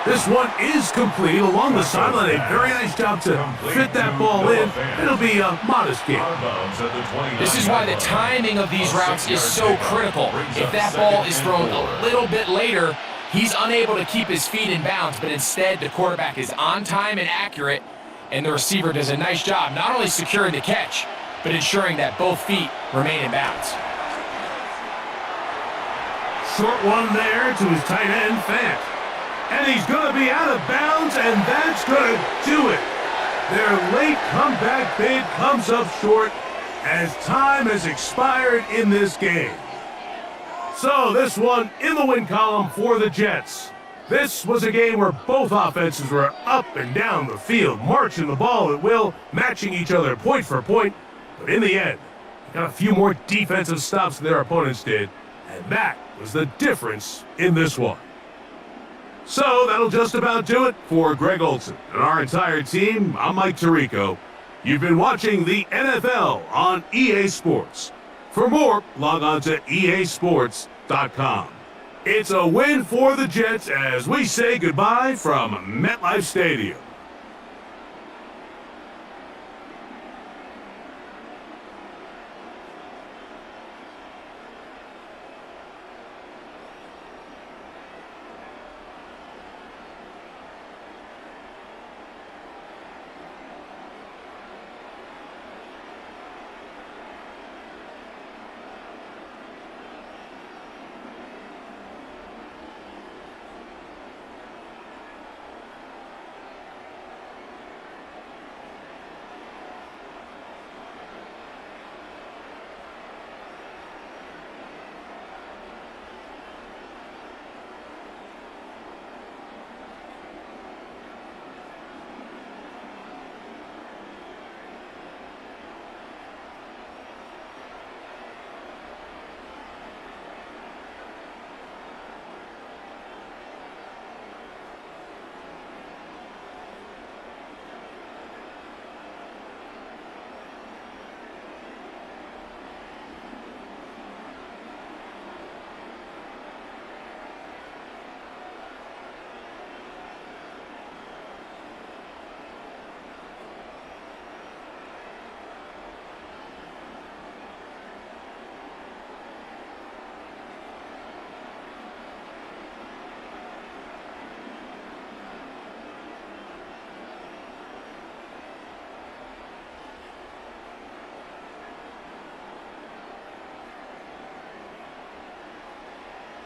This one is complete along the sideline. A very nice job to fit that ball in. It'll be a modest gain. This is why the timing of these routes is so critical. If that ball is thrown a little bit later, he's unable to keep his feet in bounds, but instead the quarterback is on time and accurate, and the receiver does a nice job not only securing the catch, but ensuring that both feet remain in bounds. Short one there to his tight end, Fant. And he's going to be out of bounds, and that's going to do it. Their late comeback bid comes up short as time has expired in this game. So this one in the win column for the Jets. This was a game where both offenses were up and down the field, marching the ball at will, matching each other point for point. But in the end, they got a few more defensive stops than their opponents did, and that was the difference in this one. So that'll just about do it for Greg Olson and our entire team. I'm Mike Tirico. You've been watching the NFL on EA Sports. For more, log on to easports.com. It's a win for the Jets as we say goodbye from MetLife Stadium.